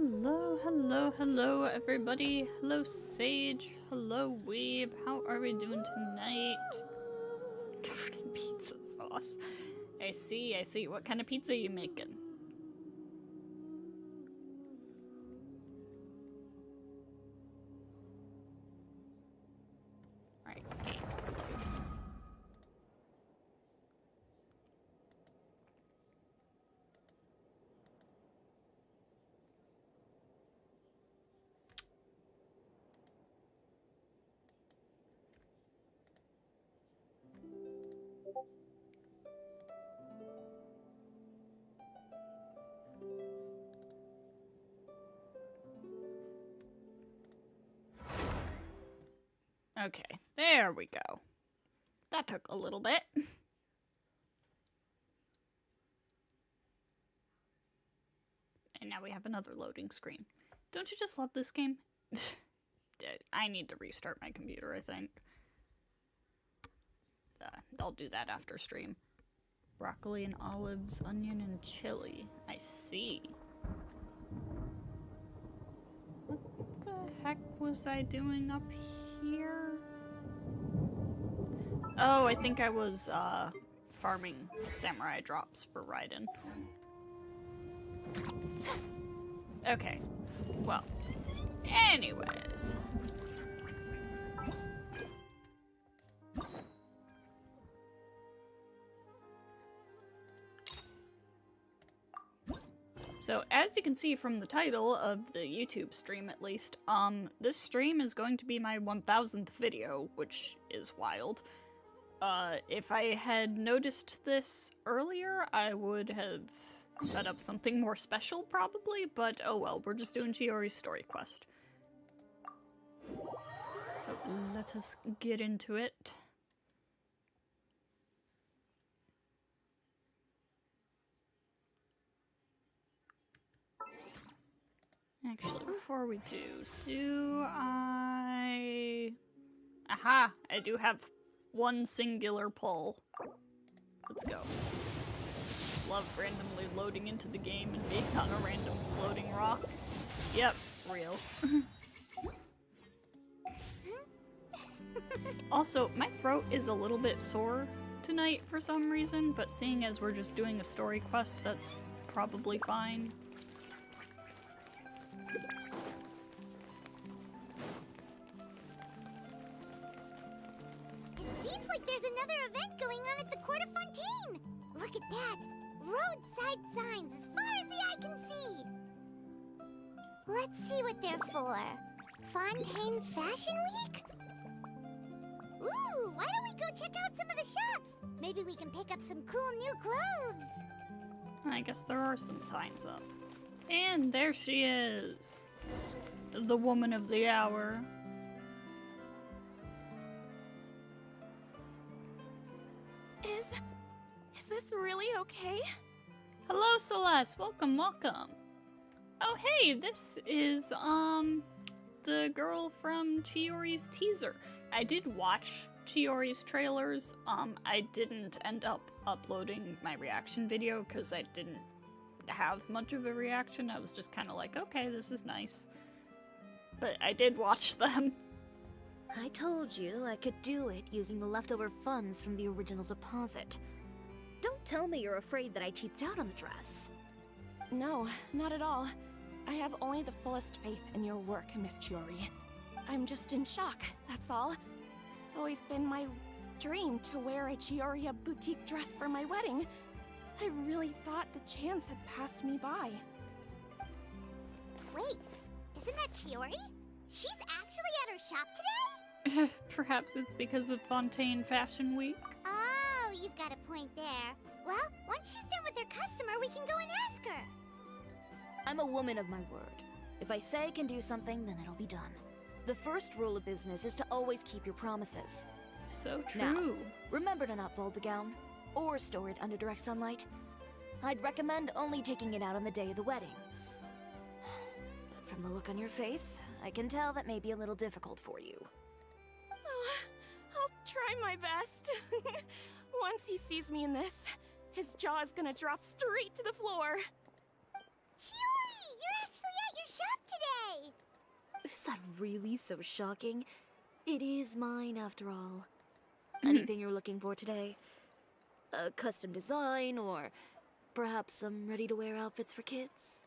Hello, hello, hello, everybody. Hello, Sage. Hello, Weeb. How are we doing tonight? Covered in pizza sauce. I see, I see. What kind of pizza are you making? Alright, game. Okay, there we go. That took a little bit. And now we have another loading screen. Don't you just love this game? I need to restart my computer, I think. I'll do that after stream. Broccoli and olives, onion and chili. I see. What the heck was I doing up here? Oh, I think I was farming samurai drops for Raiden. Okay. Well, anyways. So, as you can see from the title of the YouTube stream at least, this stream is going to be my 1000th video, which is wild. If I had noticed this earlier, I would have set up something more special, probably, but oh well, we're just doing Chiori's story quest. So, let us get into it. Actually, before we do I... Aha! I do have one singular pull. Let's go. Love randomly loading into the game and being on a random floating rock. Yep, real. Also, my throat is a little bit sore tonight for some reason, but seeing as we're just doing a story quest, that's probably fine. Seems like there's another event going on at the Court of Fontaine! Look at that! Roadside signs as far as the eye can see! Let's see what they're for. Fontaine Fashion Week? Ooh, why don't we go check out some of the shops? Maybe we can pick up some cool new clothes! I guess there are some signs up. And there she is! The woman of the hour. Is this really okay? Hello, Celeste. Welcome, welcome. Oh, hey, this is, the girl from Chiori's teaser. I did watch Chiori's trailers. I didn't end up uploading my reaction video because I didn't have much of a reaction. I was just kind of like, okay, this is nice. But I did watch them. I told you I could do it using the leftover funds from the original deposit. Don't tell me you're afraid that I cheaped out on the dress. No, not at all. I have only the fullest faith in your work, Miss Chiori. I'm just in shock, that's all. It's always been my dream to wear a Chiori boutique dress for my wedding. I really thought the chance had passed me by. Wait, isn't that Chiori? She's actually at her shop today? Perhaps it's because of Fontaine Fashion Week. Oh, you've got a point there. Well, once she's done with her customer, we can go and ask her. I'm a woman of my word. If I say I can do something, then it'll be done. The first rule of business is to always keep your promises. So true. Now, remember to not fold the gown, or store it under direct sunlight. I'd recommend only taking it out on the day of the wedding. But from the look on your face, I can tell that may be a little difficult for you. Oh, I'll try my best. Once he sees me in this, his jaw is gonna drop straight to the floor. Chiori, you're actually at your Is that really so shocking? It is mine, after all. Anything you're looking for today? A custom design, or perhaps some ready-to-wear outfits for kids?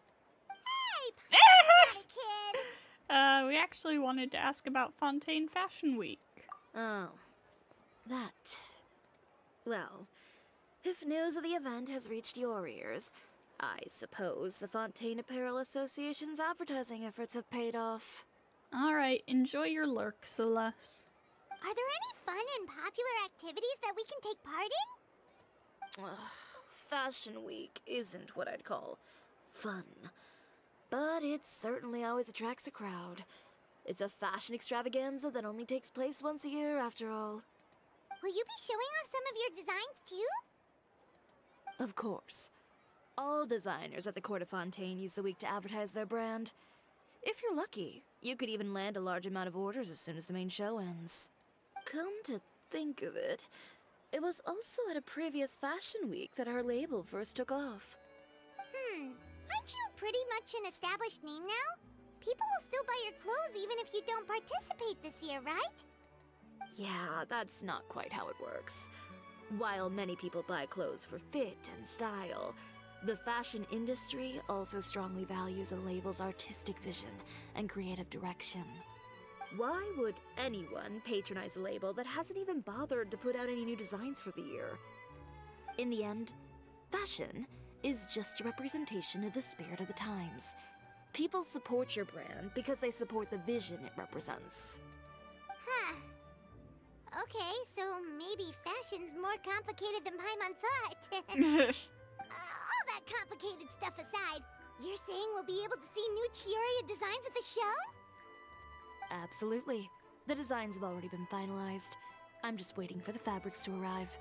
Hey, Papa's not a kid. We actually wanted to ask about Fontaine Fashion Week. Oh. That. Well, if news of the event has reached your ears, I suppose the Fontaine Apparel Association's advertising efforts have paid off. Alright, enjoy your lurk, Celeste. Are there any fun and popular activities that we can take part in? Ugh, Fashion Week isn't what I'd call fun. But it certainly always attracts a crowd. It's a fashion extravaganza that only takes place once a year, after all. Will you be showing off some of your designs too? Of course. All designers at the Court of Fontaine use the week to advertise their brand. If you're lucky, you could even land a large amount of orders as soon as the main show ends. Come to think of it, it was also at a previous fashion week that our label first took off. Aren't you pretty much an established name now? People will still buy your clothes even if you don't participate this year, right? Yeah, that's not quite how it works. While many people buy clothes for fit and style, the fashion industry also strongly values a label's artistic vision and creative direction. Why would anyone patronize a label that hasn't even bothered to put out any new designs for the year? In the end, fashion is just a representation of the spirit of the times. People support your brand because they support the vision it represents. Huh. Okay, so maybe fashion's more complicated than Paimon thought. All that complicated stuff aside, you're saying we'll be able to see new Chiori designs at the show? Absolutely. The designs have already been finalized. I'm just waiting for the fabrics to arrive.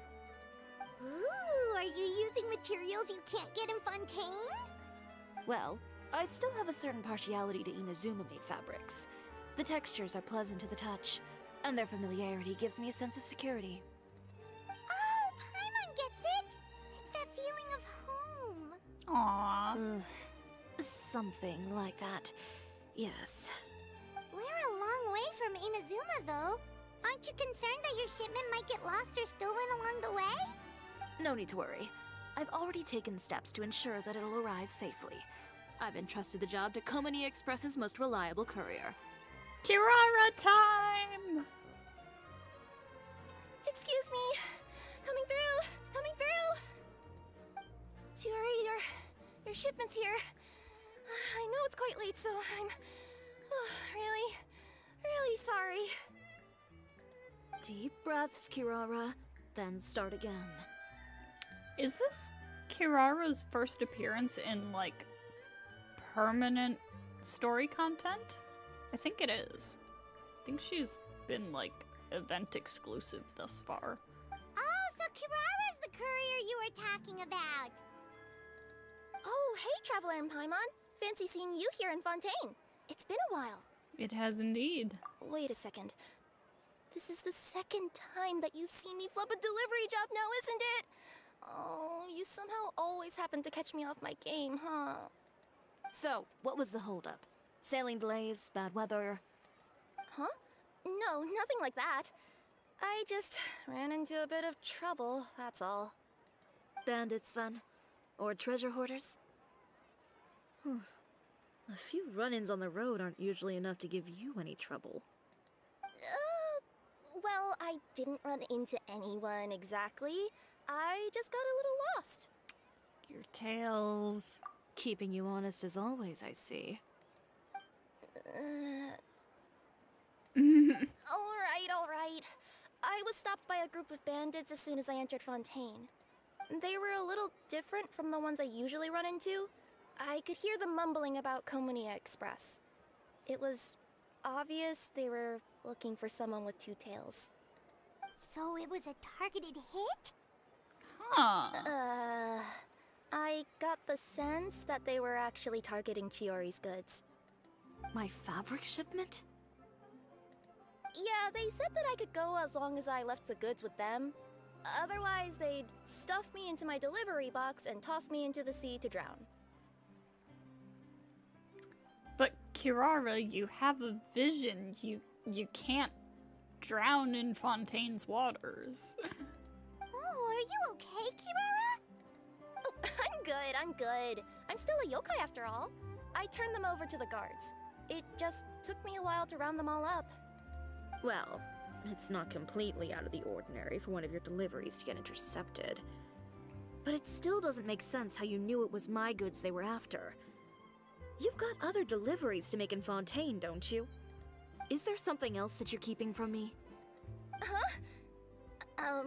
Ooh, are you using materials you can't get in Fontaine? Well, I still have a certain partiality to Inazuma-made fabrics. The textures are pleasant to the touch, and their familiarity gives me a sense of security. Oh, Paimon gets it! It's that feeling of home. Aww. Ugh. Something like that. Yes. We're a long way from Inazuma, though. Aren't you concerned that your shipment might get lost or stolen along the way? No need to worry. I've already taken steps to ensure that it'll arrive safely. I've entrusted the job to Komani Express's most reliable courier. Kirara time! Excuse me. Coming through. Coming through. Chiori, your shipment's here. I know it's quite late, so I'm really sorry. Deep breaths, Kirara, then start again. Is this Kirara's first appearance in, like, permanent story content? I think it is. I think she's been, like, event exclusive thus far. Oh, so Kirara's the courier you were talking about. Oh, hey, Traveler and Paimon. Fancy seeing you here in Fontaine. It's been a while. It has indeed. Wait a second. This is the second time that you've seen me flub a delivery job now, isn't it? Oh, you somehow always happen to catch me off my game, huh? So, what was the holdup? Sailing delays, bad weather? Huh? No, nothing like that. I just ran into a bit of trouble, that's all. Bandits, then? Or treasure hoarders? A few run-ins on the road aren't usually enough to give you any trouble. Well, I didn't run into anyone exactly. I just got a little lost. Your tails. Keeping you honest as always, I see. All right. I was stopped by a group of bandits as soon as I entered Fontaine. They were a little different from the ones I usually run into. I could hear them mumbling about Komunia Express. It was obvious they were looking for someone with two tails. So it was a targeted hit? Huh. I got the sense that they were actually targeting Chiori's goods. My fabric shipment? Yeah, they said that I could go as long as I left the goods with them. Otherwise, they'd stuff me into my delivery box and toss me into the sea to drown. But Kirara, you have a vision. You can't drown in Fontaine's waters. Oh, are you okay, Kirara? Oh, I'm good. I'm still a yokai after all. I turned them over to the guards. It just took me a while to round them all up. Well, it's not completely out of the ordinary for one of your deliveries to get intercepted. But it still doesn't make sense how you knew it was my goods they were after. You've got other deliveries to make in Fontaine, don't you? Is there something else that you're keeping from me? Well...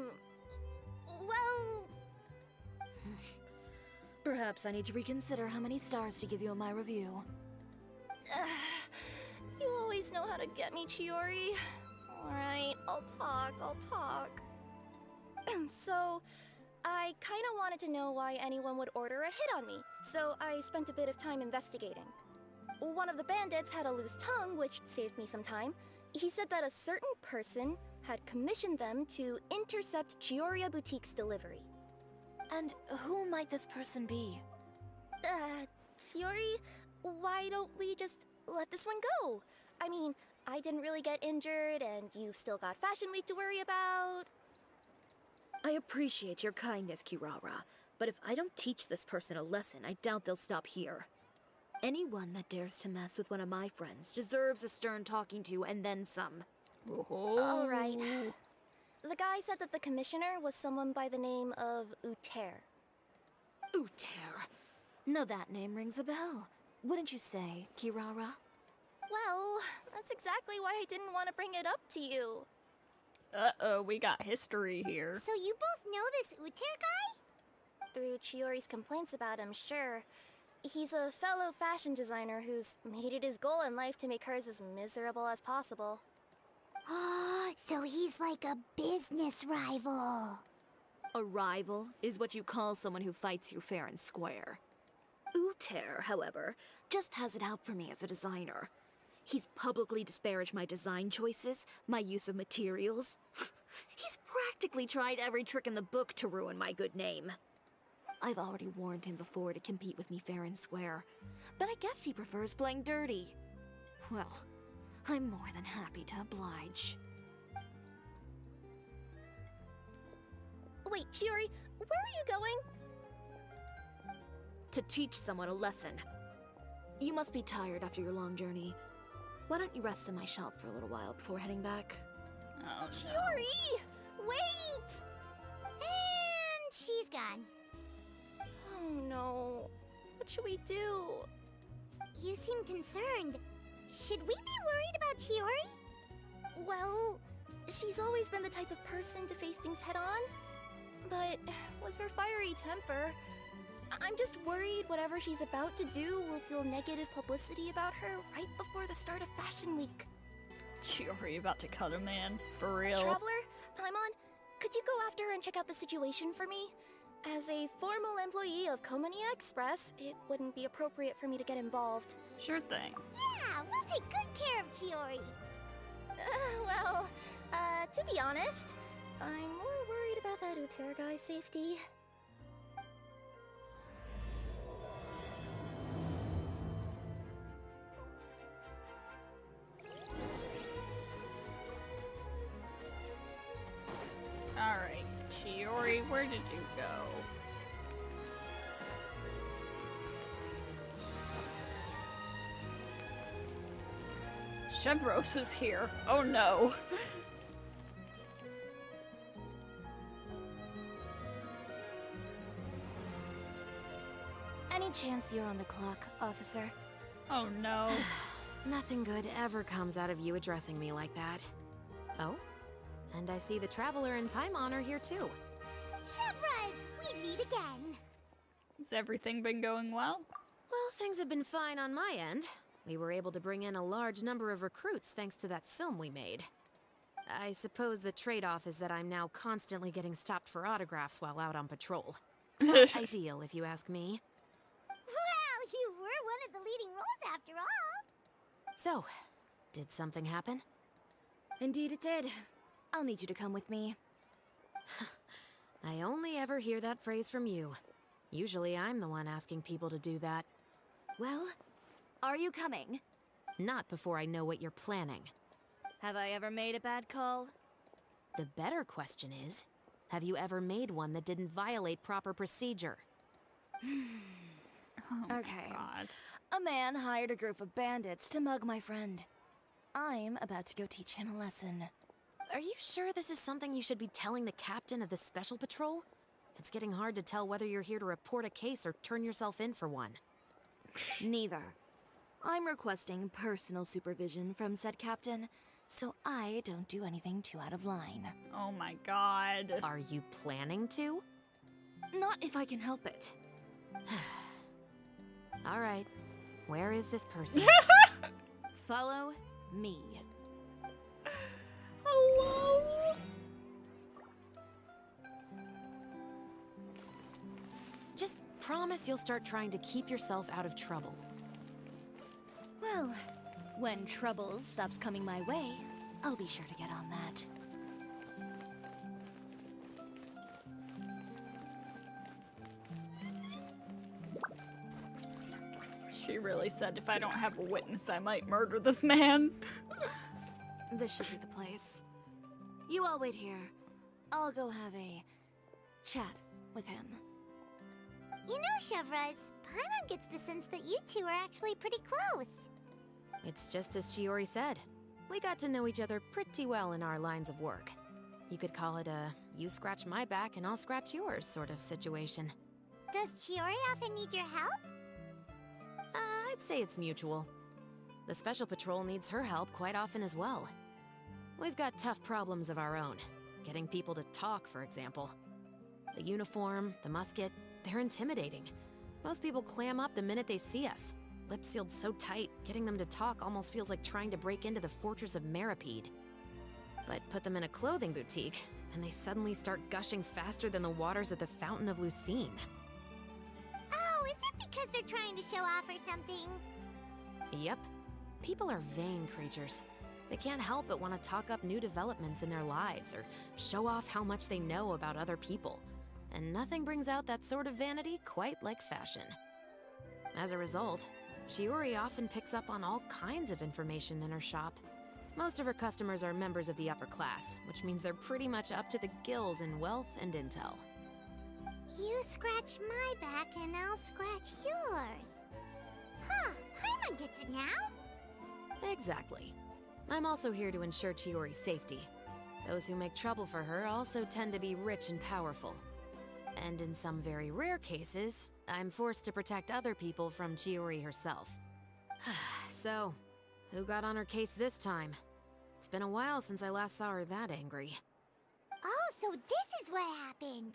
Perhaps I need to reconsider how many stars to give you in my review. You always know how to get me, Chiori. Alright, I'll talk. So, I kinda wanted to know why anyone would order a hit on me, so I spent a bit of time investigating. One of the bandits had a loose tongue, which saved me some time. He said that a certain person had commissioned them to intercept Chiori Boutique's delivery. And who might this person be? Chiori, why don't we just let this one go? I mean, I didn't really get injured, and you've still got Fashion Week to worry about. I appreciate your kindness, Kirara, but if I don't teach this person a lesson, I doubt they'll stop here. Anyone that dares to mess with one of my friends deserves a stern talking to and then some. Oh. All right. The guy said that the commissioner was someone by the name of Uter. Uter. Now that name rings a bell. Wouldn't you say, Kirara? Well, that's exactly why I didn't want to bring it up to you. Uh-oh, we got history here. So you both know this Uter guy? Through Chiori's complaints about him, sure. He's a fellow fashion designer who's made it his goal in life to make hers as miserable as possible. Oh, so he's like a business rival. A rival is what you call someone who fights you fair and square. Uter, however, just has it out for me as a designer. He's publicly disparaged my design choices, my use of materials. He's practically tried every trick in the book to ruin my good name. I've already warned him before to compete with me fair and square, but I guess he prefers playing dirty. Well, I'm more than happy to oblige. Wait, Chiori, where are you going? To teach someone a lesson. You must be tired after your long journey. Why don't you rest in my shop for a little while before heading back? Oh, no. Chiori! Wait! And she's gone. Oh no. What should we do? You seem concerned. Should we be worried about Chiori? Well, she's always been the type of person to face things head on. But with her fiery temper, I'm just worried whatever she's about to do will feel negative publicity about her right before the start of Fashion Week. Chiori about to cut a man. For real. Traveler, Paimon, could you go after her and check out the situation for me? As a formal employee of Komania Express, it wouldn't be appropriate for me to get involved. Sure thing. Yeah, we'll take good care of Chiori. To be honest, I'm more worried about that Uter guy's safety. Alright, Chiori, where did you go? Chevros is here. Oh no. Any chance you're on the clock, officer? Oh no. Nothing good ever comes out of you addressing me like that. Oh? And I see the Traveler and Paimon are here too. Chevros, we meet again. Has everything been going well? Well, things have been fine on my end. We were able to bring in a large number of recruits thanks to that film we made. I suppose the trade-off is that I'm now constantly getting stopped for autographs while out on patrol. Not ideal, if you ask me. Well, you were one of the leading roles after all. So, did something happen? Indeed it did. I'll need you to come with me. I only ever hear that phrase from you. Usually I'm the one asking people to do that. Well, are you coming? Not before I know what you're planning. Have I ever made a bad call? The better question is, have you ever made one that didn't violate proper procedure? Oh my Okay. God. A man hired a group of bandits to mug my friend. I'm about to go teach him a lesson. Are you sure this is something you should be telling the captain of the Special Patrol? It's getting hard to tell whether you're here to report a case or turn yourself in for one. Neither. I'm requesting personal supervision from said captain, so I don't do anything too out of line. Oh my God. Are you planning to? Not if I can help it. All right. Where is this person? Follow me. Hello? Just promise you'll start trying to keep yourself out of trouble. Well, when trouble stops coming my way, I'll be sure to get on that. She really said if I don't have a witness, I might murder this man. This should be the place. You all wait here. I'll go have a chat with him. You know, Chevraz, Paimon gets the sense that you two are actually pretty close. It's just as Chiori said. We got to know each other pretty well in our lines of work. You could call it a you scratch my back and I'll scratch yours sort of situation. Does Chiori often need your help? I'd say it's mutual. The Special Patrol needs her help quite often as well. We've got tough problems of our own. Getting people to talk, for example. The uniform, the musket, they're intimidating. Most people clam up the minute they see us. Lips sealed so tight, getting them to talk almost feels like trying to break into the fortress of Meripede. But put them in a clothing boutique, and they suddenly start gushing faster than the waters at the Fountain of Lucine. Oh, is it because they're trying to show off or something? Yep. People are vain creatures. They can't help but want to talk up new developments in their lives or show off how much they know about other people. And nothing brings out that sort of vanity quite like fashion. As a result, Chiori often picks up on all kinds of information in her shop. Most of her customers are members of the upper class, which means they're pretty much up to the gills in wealth and intel. You scratch my back and I'll scratch yours. Huh, Paimon gets it now? Exactly. I'm also here to ensure Chiori's safety. Those who make trouble for her also tend to be rich and powerful. And in some very rare cases, I'm forced to protect other people from Chiori herself. So, who got on her case this time? It's been a while since I last saw her that angry. Oh, so this is what happened.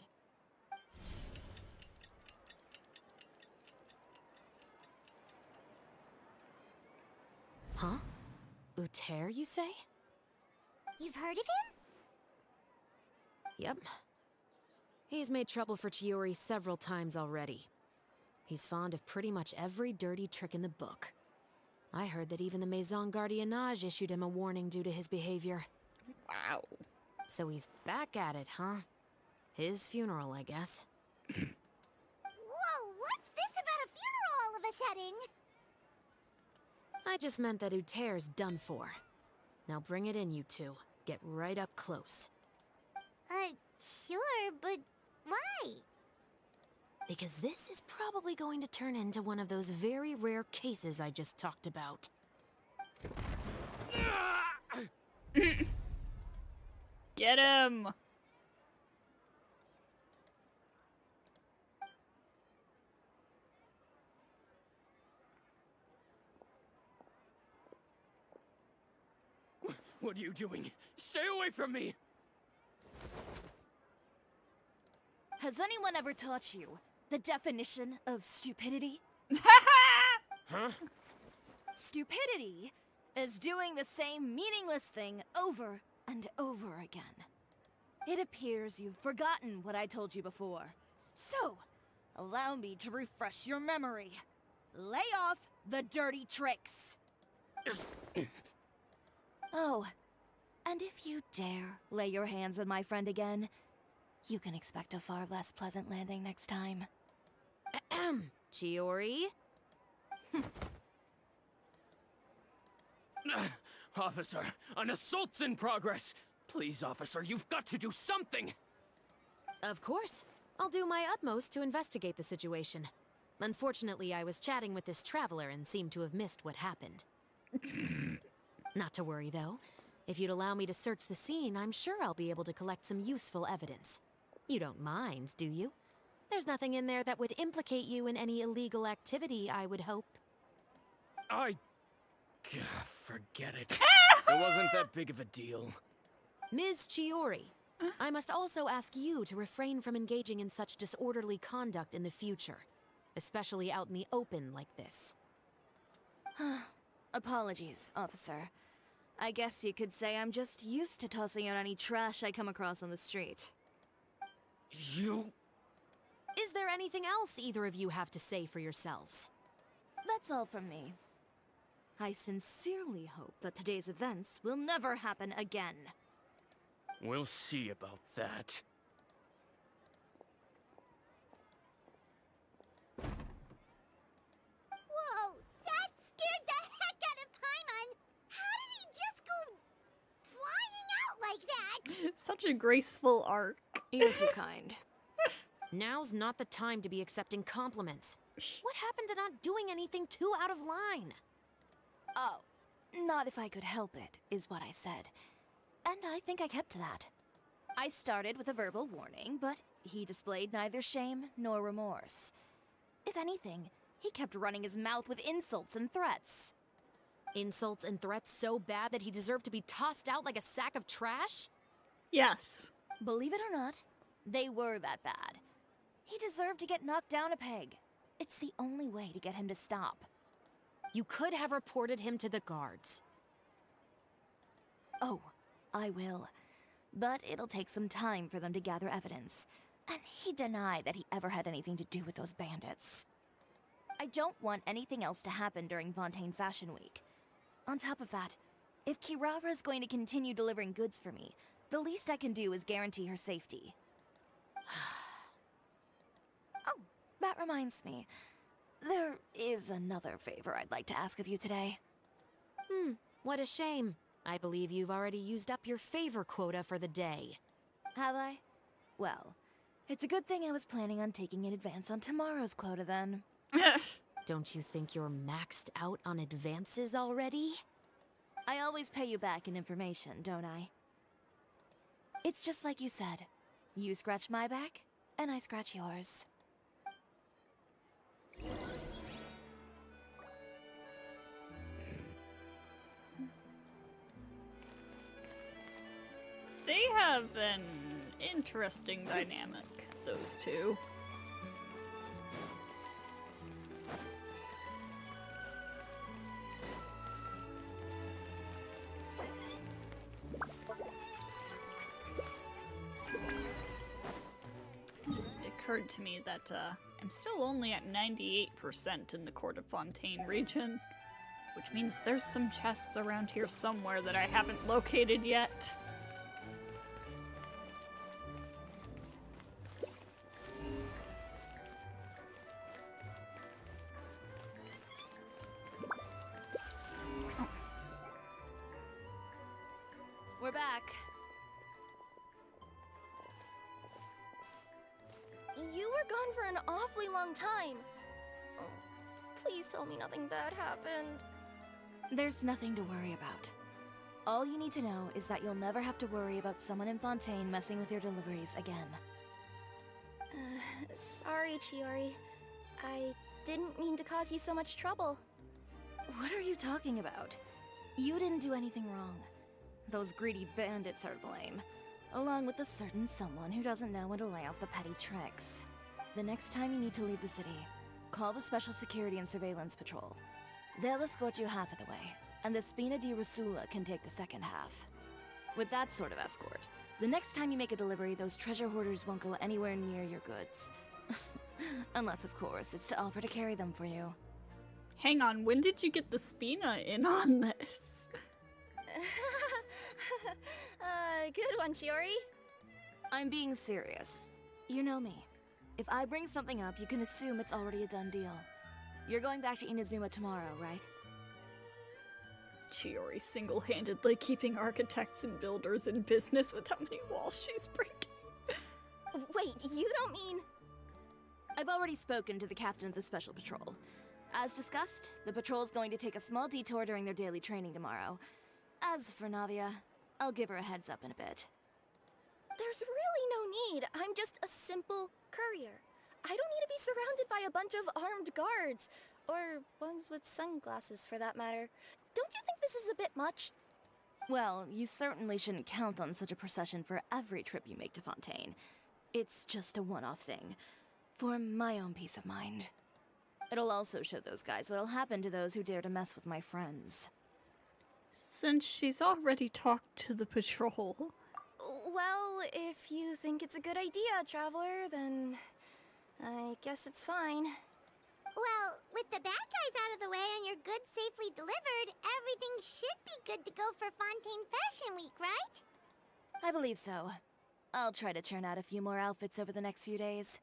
Huh? Uter, you say? You've heard of him? Yep. He's made trouble for Chiori several times already. He's fond of pretty much every dirty trick in the book. I heard that even the Maison Gardiennage issued him a warning due to his behavior. Wow. So he's back at it, huh? His funeral, I guess. Whoa, what's this about a funeral all of a sudden? I just meant that Uter's done for. Now bring it in, you two. Get right up close. Sure, but why? Because this is probably going to turn into one of those very rare cases I just talked about. Get him! What are you doing? Stay away from me! Has anyone ever taught you the definition of stupidity? Huh? Stupidity is doing the same meaningless thing over and over again. It appears you've forgotten what I told you before. So, allow me to refresh your memory. Lay off the dirty tricks. Oh, and if you dare lay your hands on my friend again, you can expect a far less pleasant landing next time. Chiori? Officer, an assault's in progress. Please, officer, you've got to do something. Of course. I'll do my utmost to investigate the situation. Unfortunately, I was chatting with this traveler and seemed to have missed what happened. Not to worry, though. If you'd allow me to search the scene, I'm sure I'll be able to collect some useful evidence. You don't mind, do you? There's nothing in there that would implicate you in any illegal activity, I would hope. Forget it. It wasn't that big of a deal. Ms. Chiori, I must also ask you to refrain from engaging in such disorderly conduct in the future, especially out in the open like this. Apologies, officer. I guess you could say I'm just used to tossing out any trash I come across on the street. You... Is there anything else either of you have to say for yourselves? That's all from me. I sincerely hope that today's events will never happen again. We'll see about that. Whoa, that scared the heck out of Paimon! How did he just go flying out like that? Such a graceful arc. You're too kind. Now's not the time to be accepting compliments. What happened to not doing anything too out of line? Oh, not if I could help it, is what I said. And I think I kept to that. I started with a verbal warning, but he displayed neither shame nor remorse. If anything, he kept running his mouth with insults and threats. Insults and threats so bad that he deserved to be tossed out like a sack of trash? Yes. Believe it or not, they were that bad. He deserved to get knocked down a peg. It's the only way to get him to stop. You could have reported him to the guards. Oh, I will. But it'll take some time for them to gather evidence. And he denied that he ever had anything to do with those bandits. I don't want anything else to happen during Fontaine Fashion Week. On top of that, if Kirara is going to continue delivering goods for me, the least I can do is guarantee her safety. Oh, that reminds me. There is another favor I'd like to ask of you today. What a shame. I believe you've already used up your favor quota for the day. Have I? Well, it's a good thing I was planning on taking an advance on tomorrow's quota then. Don't you think you're maxed out on advances already? I always pay you back in information, don't I? It's just like you said. You scratch my back, and I scratch yours. They have an interesting dynamic, those two. It occurred to me that I'm still only at 98% in the Court of Fontaine region, which means there's some chests around here somewhere that I haven't located yet. We're back. You were gone for an awfully long time. Oh, please tell me nothing bad happened. There's nothing to worry about. All you need to know is that you'll never have to worry about someone in Fontaine messing with your deliveries again. Sorry, Chiori. I didn't mean to cause you so much trouble. What are you talking about? You didn't do anything wrong. Those greedy bandits are to blame, along with a certain someone who doesn't know when to lay off the petty tricks. The next time you need to leave the city, call the Special Security and Surveillance Patrol. They'll escort you half of the way, and the Spina di Rusula can take the second half. With that sort of escort, the next time you make a delivery, those treasure hoarders won't go anywhere near your goods. Unless, of course, it's to offer to carry them for you. Hang on, when did you get the Spina in on this? Good one, Chiori. I'm being serious. You know me. If I bring something up, you can assume it's already a done deal. You're going back to Inazuma tomorrow, right? Chiori single-handedly keeping architects and builders in business with how many walls she's breaking. Wait, you don't mean... I've already spoken to the captain of the Special Patrol. As discussed, the patrol's going to take a small detour during their daily training tomorrow. As for Navia, I'll give her a heads up in a bit. There's really no need. I'm just a simple courier. I don't need to be surrounded by a bunch of armed guards. Or ones with sunglasses, for that matter. Don't you think this is a bit much? Well, you certainly shouldn't count on such a procession for every trip you make to Fontaine. It's just a one-off thing, for my own peace of mind. It'll also show those guys what'll happen to those who dare to mess with my friends. Since she's already talked to the patrol. Well, if you think it's a good idea, Traveler, then I guess it's fine. Well, with the bad guys out of the way and your goods safely delivered, everything should be good to go for Fontaine Fashion Week, right? I believe so. I'll try to churn out a few more outfits over the next few days.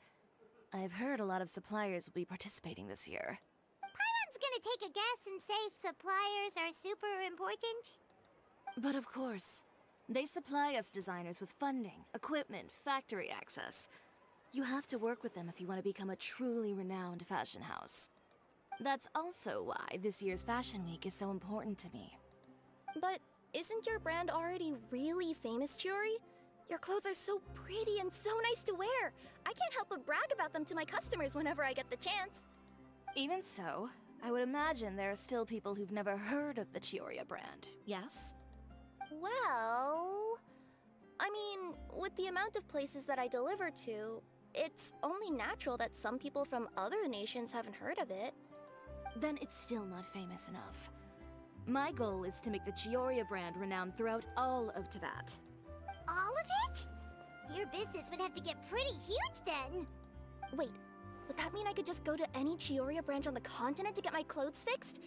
I've heard a lot of suppliers will be participating this year. Paimon's gonna take a guess and say suppliers are super important. But of course, they supply us designers with funding, equipment, factory access. You have to work with them if you want to become a truly renowned fashion house. That's also why this year's Fashion Week is so important to me. But isn't your brand already really famous, Chiori? Your clothes are so pretty and so nice to wear. I can't help but brag about them to my customers whenever I get the chance. Even so, I would imagine there are still people who've never heard of the Chiori brand, yes? Well... I mean, with the amount of places that I deliver to, it's only natural that some people from other nations haven't heard of it. Then it's still not famous enough. My goal is to make the Chiori brand renowned throughout all of Teyvat. All of it? Your business would have to get pretty huge then. Wait, would that mean I could just go to any Chiori branch on the continent to get my clothes fixed?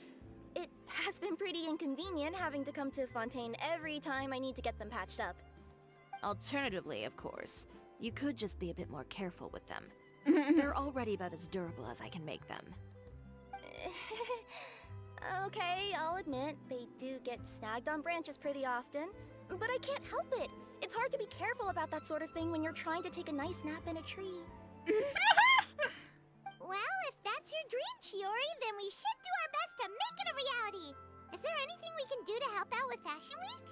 It has been pretty inconvenient having to come to Fontaine every time I need to get them patched up. Alternatively, of course, you could just be a bit more careful with them. They're already about as durable as I can make them. Okay, I'll admit, they do get snagged on branches pretty often, but I can't help it. It's hard to be careful about that sort of thing when you're trying to take a nice nap in a tree. Well, if that's your dream, Chiori, then we should do our best to make it a reality. Is there anything we can do to help out with Fashion Week?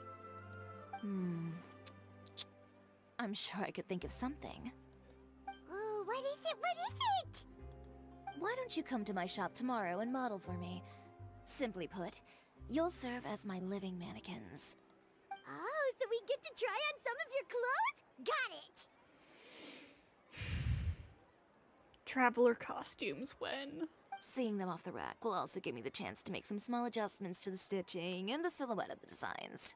I'm sure I could think of something. Ooh, what is it? What is it? Why don't you come to my shop tomorrow and model for me? Simply put, you'll serve as my living mannequins. Oh, so we get to try on some of your clothes? Got it! Traveler costumes when? Seeing them off the rack will also give me the chance to make some small adjustments to the stitching and the silhouette of the designs.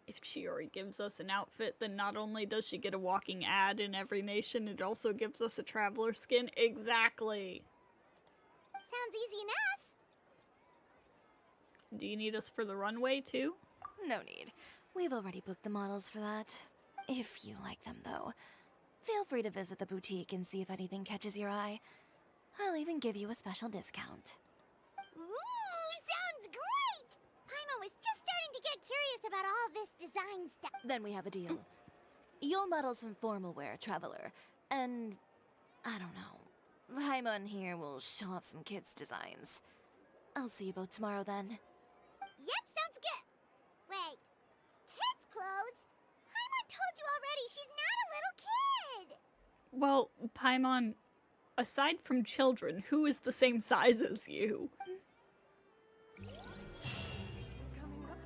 If Chiori gives us an outfit, then not only does she get a walking ad in every nation, it also gives us a traveler skin. Exactly! Sounds easy enough. Do you need us for the runway, too? No need. We've already booked the models for that. If you like them, though, feel free to visit the boutique and see if anything catches your eye. I'll even give you a special discount. Ooh, sounds great! Paimon was just starting to get curious about all this design stuff. Then we have a deal. You'll model some formal wear, Traveler, and I don't know. Paimon here will show off some kids' designs. I'll see you both tomorrow then. Yep, sounds good. Wait, kids' clothes? Paimon told you already she's not a little kid. Well, Paimon, aside from children, who is the same size as you? Is coming up.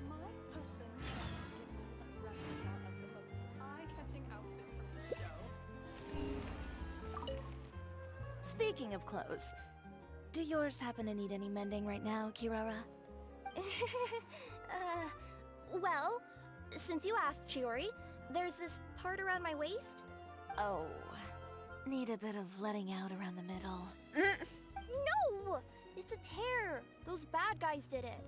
My husband wants to give me a replica of the most eye-catching outfit for the show. Speaking of clothes, do yours happen to need any mending right now, Kirara? Well, since you asked, Chiori, there's this part around my waist. Oh, need a bit of letting out around the middle. No! It's a tear. Those bad guys did it.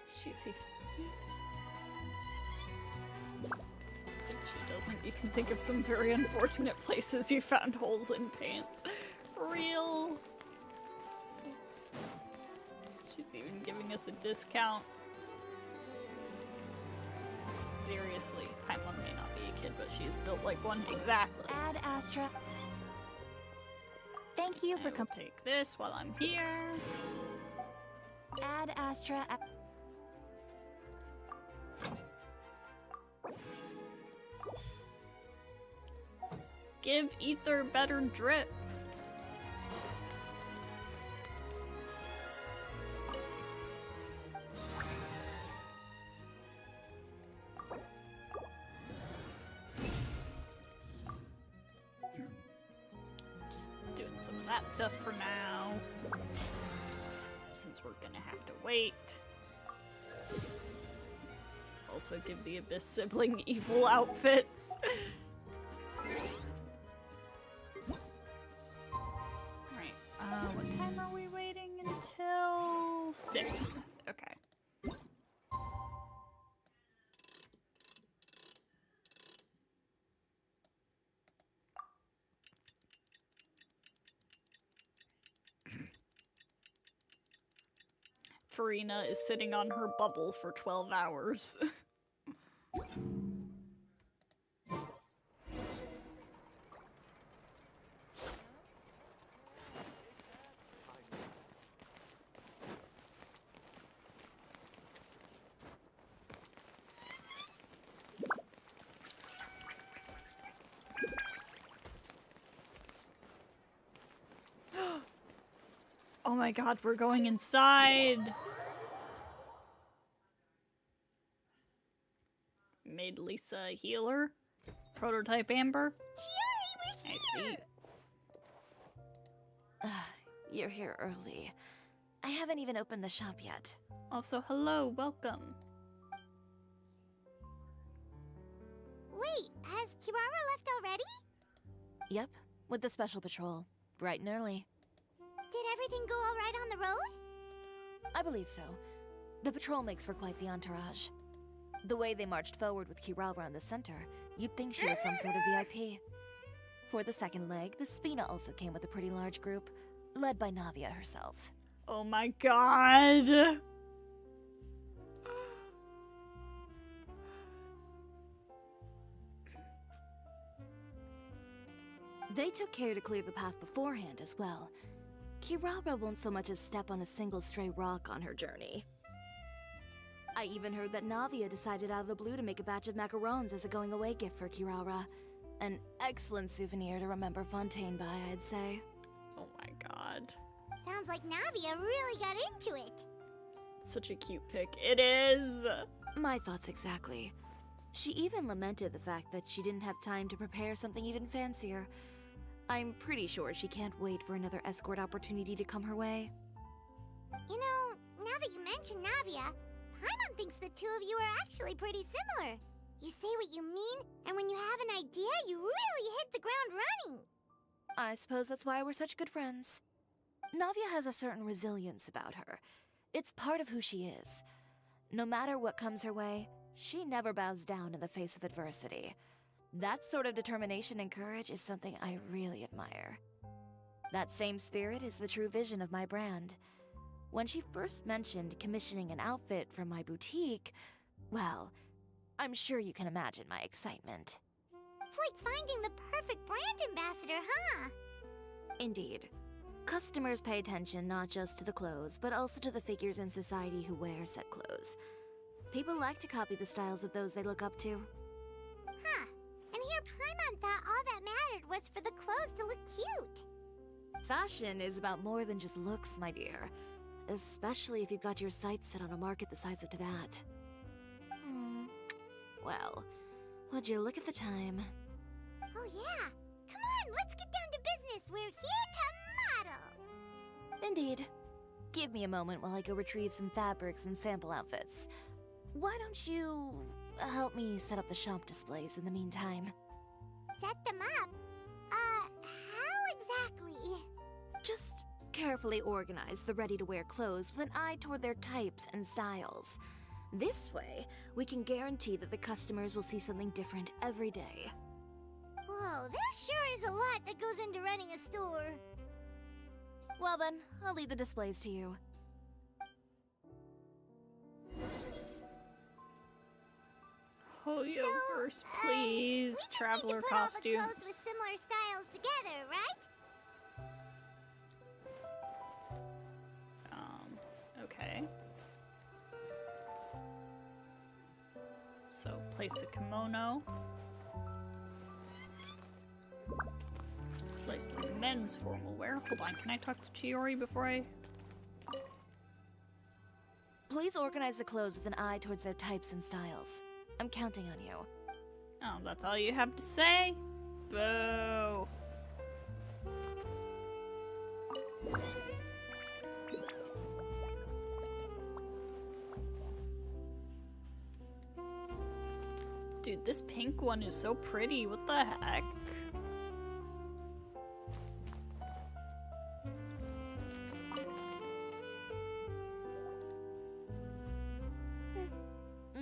She's even can think of some very unfortunate places you found holes in pants. Real. She's even giving us a discount. Seriously, Paimon may not be a kid, but she is built like one. Exactly. Ad Astra. Thank you for I will take this while I'm here. Ad Astra. Give Ether better drip. Just doing some of that stuff for now. Since we're gonna have to wait. Also give the Abyss sibling evil outfits. What time are we waiting until? 6. Okay. Farina is sitting on her bubble for 12 hours. Oh my god, we're going inside! Made Lisa a healer? Prototype Amber? Chiori, we're I see. You're here early. I haven't even opened the shop yet. Also, hello, welcome. Wait, has Kirara left already? Yep, with the special patrol. Bright and early. Did everything go all right on the road? I believe so. The patrol makes for quite the entourage. The way they marched forward with Kirara in the center, you'd think she was some sort of VIP. For the second leg, the Spina also came with a pretty large group, led by Navia herself. Oh my god! They took care to clear the path beforehand as well. Kirara won't so much as step on a single stray rock on her journey. I even heard that Navia decided out of the blue to make a batch of macarons as a going-away gift for Kirara. An excellent souvenir to remember Fontaine by, I'd say. Oh my god. Sounds like Navia really got into it. Such a cute pic. It is! My thoughts exactly. She even lamented the fact that she didn't have time to prepare something even fancier. I'm pretty sure she can't wait for another escort opportunity to come her way. You know, now that you mention Navia, Paimon thinks the two of you are actually pretty similar. You say what you mean, and when you have an idea, you really hit the ground running. I suppose that's why we're such good friends. Navia has a certain resilience about her. It's part of who she is. No matter what comes her way, she never bows down in the face of adversity. That sort of determination and courage is something I really admire. That same spirit is the true vision of my brand. When she first mentioned commissioning an outfit from my boutique, well, I'm sure you can imagine my excitement. It's like finding the perfect brand ambassador, huh? Indeed. Customers pay attention not just to the clothes, but also to the figures in society who wear said clothes. People like to copy the styles of those they look up to. Huh. And here Paimon thought all that mattered was for the clothes to look cute. Fashion is about more than just looks, my dear. Especially if you've got your sights set on a market the size of Teyvat. Well, would you look at the time? Oh yeah. Come on, let's get down to business. We're here to model. Indeed. Give me a moment while I go retrieve some fabrics and sample outfits. Why don't you help me set up the shop displays in the meantime? Set them up? How exactly? Just carefully organize the ready-to-wear clothes with an eye toward their types and styles. This way, we can guarantee that the customers will see something different every day. Wow, there sure is a lot that goes into running a store. Well then, I'll leave the displays to you. Hoyoverse, we please. just Traveler need to put costumes. all the clothes with similar styles together, right? Okay. So, place the kimono. Place the men's formal wear. Hold on, can I talk to Chiori before I... Please organize the clothes with an eye towards their types and styles. I'm counting on you. Oh, that's all you have to say? Boo. Dude, this pink one is so pretty. What the heck?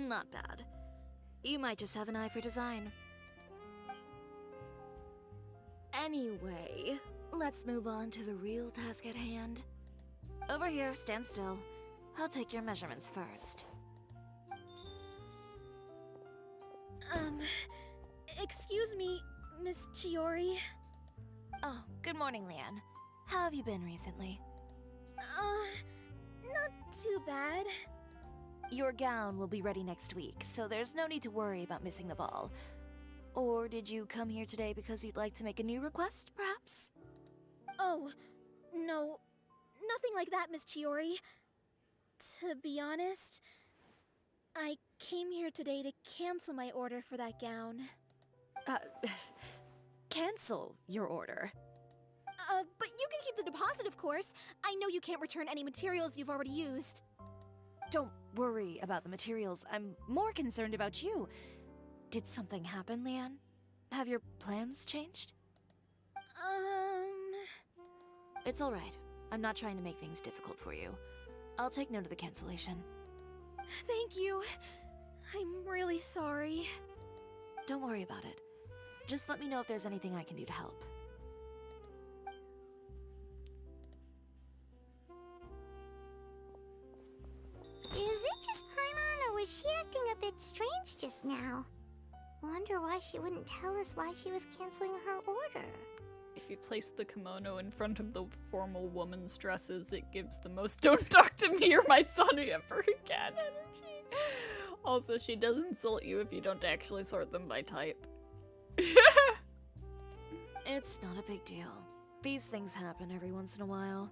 Not bad. You might just have an eye for design. Anyway, let's move on to the real task at hand. Over here, stand still. I'll take your measurements first. Excuse me, Miss Chiori. Oh, good morning, Leanne. How have you been recently? Not too bad. Your gown will be ready next week, so there's no need to worry about missing the ball. Or did you come here today because you'd like to make a new request, perhaps? Oh, no. Nothing like that, Miss Chiori. To be honest, I came here today to cancel my order for that gown. Cancel your order. But you can keep the deposit, of course. I know you can't return any materials you've already used. Don't worry about the materials. I'm more concerned about you. Did something happen, Leanne? Have your plans changed? It's alright. I'm not trying to make things difficult for you. I'll take note of the cancellation. Thank you. I'm really sorry. Don't worry about it. Just let me know if there's anything I can do to help. Is it just Paimon, or was she acting a bit strange just now? Wonder why she wouldn't tell us why she was canceling her order. If you place the kimono in front of the formal woman's dresses, it gives the most "don't talk to me or my son ever again" energy. Also, she does insult you if you don't actually sort them by type. It's not a big deal. These things happen every once in a while.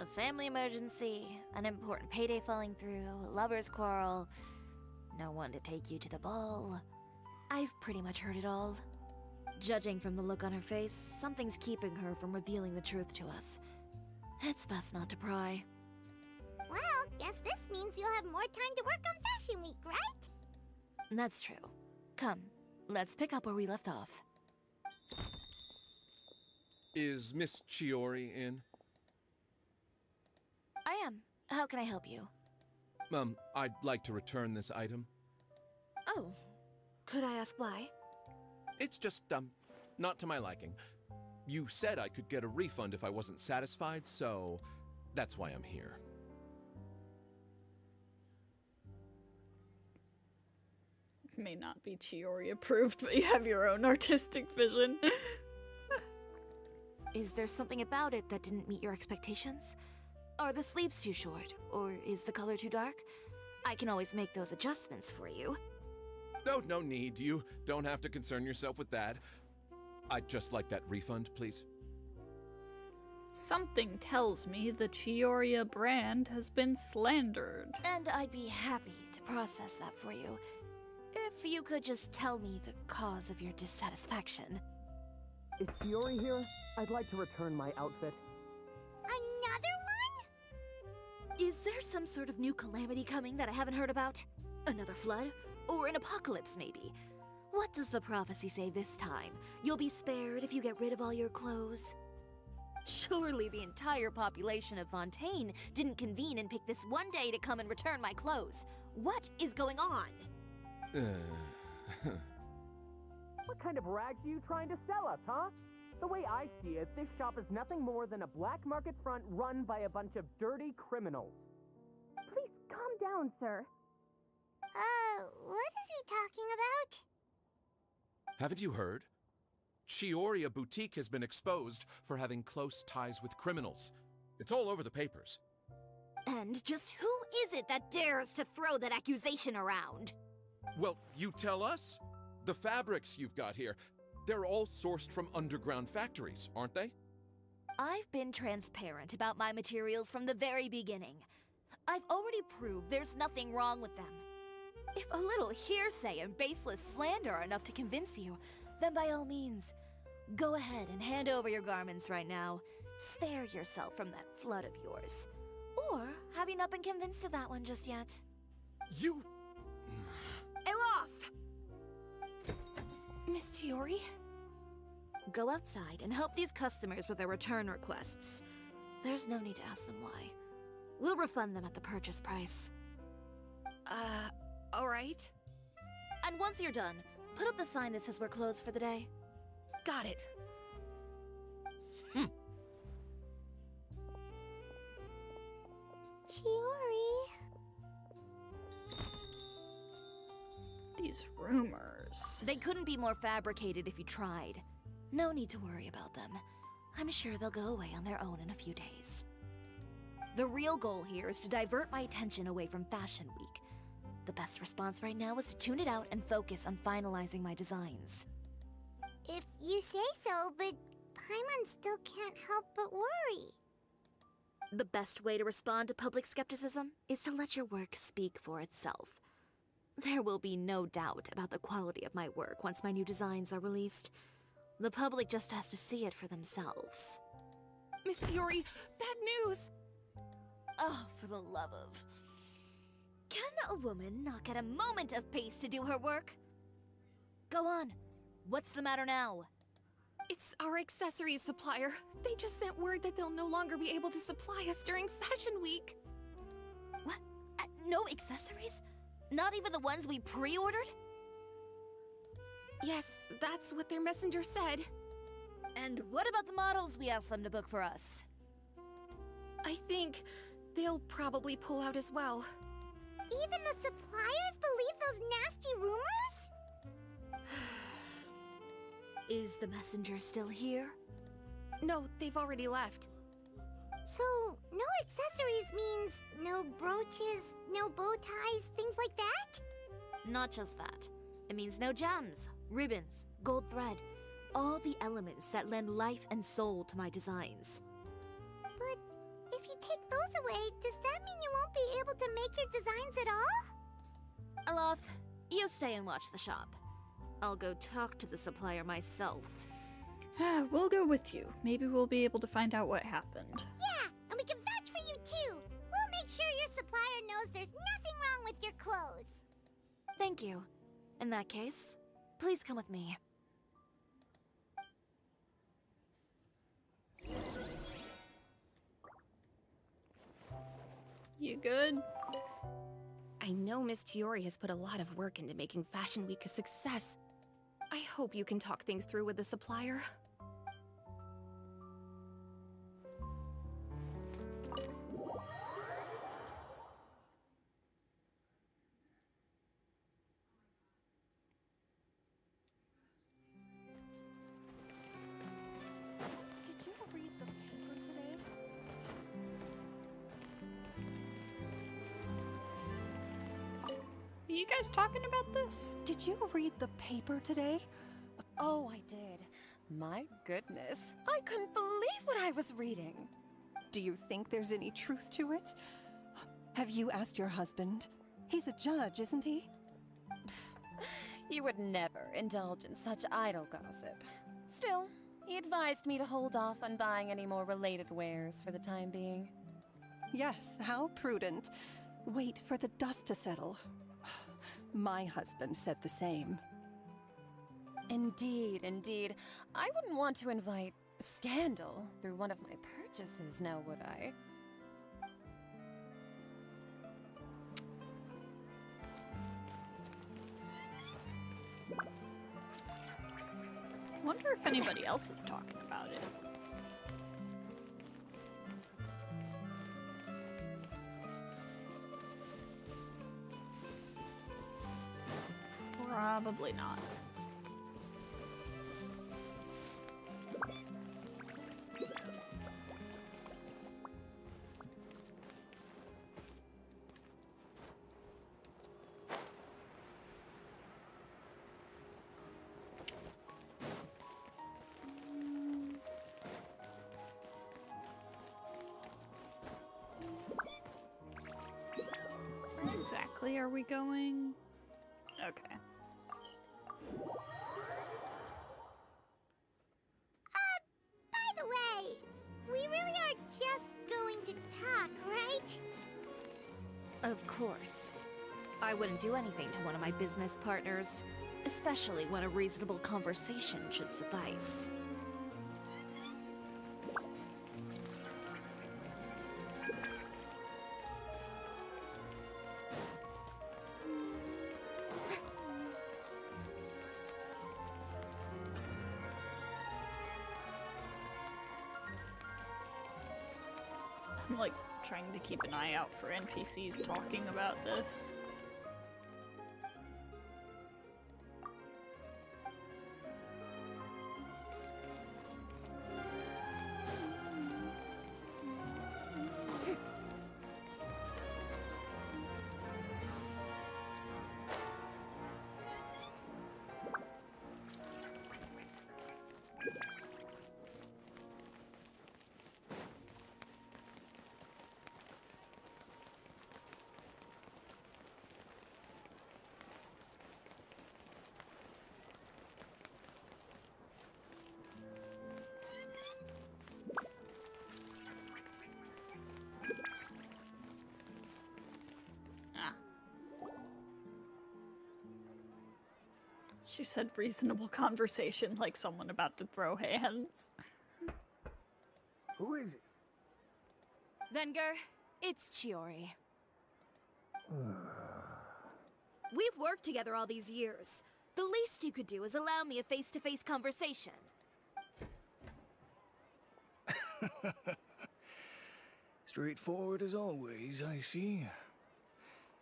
A family emergency, an important payday falling through, a lover's quarrel, no one to take you to the ball. I've pretty much heard it all. Judging from the look on her face, something's keeping her from revealing the truth to us. It's best not to pry. Well, guess this means you'll have more time to work on Fashion Week, right? That's true. Come, let's pick up where we left off. Is Miss Chiori in? I am. How can I help you? I'd like to return this item. Oh, could I ask why? It's just, not to my liking. You said I could get a refund if I wasn't satisfied, so that's why I'm here. May not be Chiori approved, but you have your own artistic vision. Is there something about it that didn't meet your expectations? Are the sleeves too short, or is the color too dark? I can always make those adjustments for you. Oh, no need. You don't have to concern yourself with that. I'd just like that refund, please. Something tells me the Chioria brand has been slandered. And I'd be happy to process that for you. If you could just tell me the cause of your dissatisfaction. Is Chiori here? I'd like to return my outfit. Another one? Is there some sort of new calamity coming that I haven't heard about? Another flood? Or an apocalypse, maybe? What does the prophecy say this time? You'll be spared if you get rid of all your clothes? Surely the entire population of Fontaine didn't convene and pick this one day to come and return my clothes. What is going on? What kind of rags are you trying to sell us, huh? The way I see it, this shop is nothing more than a black market front run by a bunch of dirty criminals. Please calm down, sir. What is he talking about? Haven't you heard? Chiori, a boutique, has been exposed for having close ties with criminals. It's all over the papers. And just who is it that dares to throw that accusation around? Well, you tell us. The fabrics you've got here, they're all sourced from underground factories, aren't they? I've been transparent about my materials from the very beginning. I've already proved there's nothing wrong with them. If a little hearsay and baseless slander are enough to convince you, then by all means, go ahead and hand over your garments right now. Spare yourself from that flood of yours. Or have you not been convinced of that one just yet? You... Elof! Miss Chiori? Go outside and help these customers with their return requests. There's no need to ask them why. We'll refund them at the purchase price. Alright. And once you're done, put up the sign that says we're closed for the day. Got it. Chiori. These rumors. They couldn't be more fabricated if you tried. No need to worry about them. I'm sure they'll go away on their own in a few days. The real goal here is to divert my attention away from Fashion Week. The best response right now is to tune it out and focus on finalizing my designs. If you say so, but Paimon still can't help but worry. The best way to respond to public skepticism is to let your work speak for itself. There will be no doubt about the quality of my work once my new designs are released. The public just has to see it for themselves. Miss Chiori, bad news! Oh, for the love of... Can a woman not get a moment of peace to do her work? Go on. What's the matter now? It's our accessories supplier. They just sent word that they'll no longer be able to supply us during Fashion Week. What? No accessories? Not even the ones we pre-ordered? Yes, that's what their messenger said. And what about the models we asked them to book for us? I think they'll probably pull out as well. Even the suppliers believe those nasty rumors? Is the messenger still here? No, they've already left. So, no accessories means no brooches, no bow ties, things like that? Not just that. It means no gems, ribbons, gold thread, all the elements that lend life and soul to my designs. But if you take those away, does that mean you won't be able to make your designs at all? Alof, you stay and watch the shop. I'll go talk to the supplier myself. We'll go with you. Maybe we'll be able to find out what happened. Yeah, and we can vouch for you too. We'll make sure your supplier knows there's nothing wrong with your clothes. Thank you. In that case, please come with me. You good? I know Miss Chiori has put a lot of work into making Fashion Week a success. I hope you can talk things through with the supplier. Did you read the paper today? Are you guys talking about this? Did you read the paper today? Oh, I did. My goodness. I couldn't believe what I was reading. Do you think there's any truth to it? Have you asked your husband? He's a judge, isn't he? You would never indulge in such idle gossip. Still, he advised me to hold off on buying any more related wares for the time being. Yes, how prudent. Wait for the dust to settle. My husband said the same. Indeed, indeed. I wouldn't want to invite scandal through one of my purchases, now would I? Wonder if anybody else is talking about it. Probably not. Where exactly are we going? Okay. By the way, we really are just going to talk, right? Of course. I wouldn't do anything to one of my business partners, especially when a reasonable conversation should suffice. I'm like trying to keep an eye out for NPCs talking about this. She said reasonable conversation like someone about to throw hands. Who is it? Venger, it's Chiori. We've worked together all these years. The least you could do is allow me a face-to-face conversation. Straightforward as always, I see.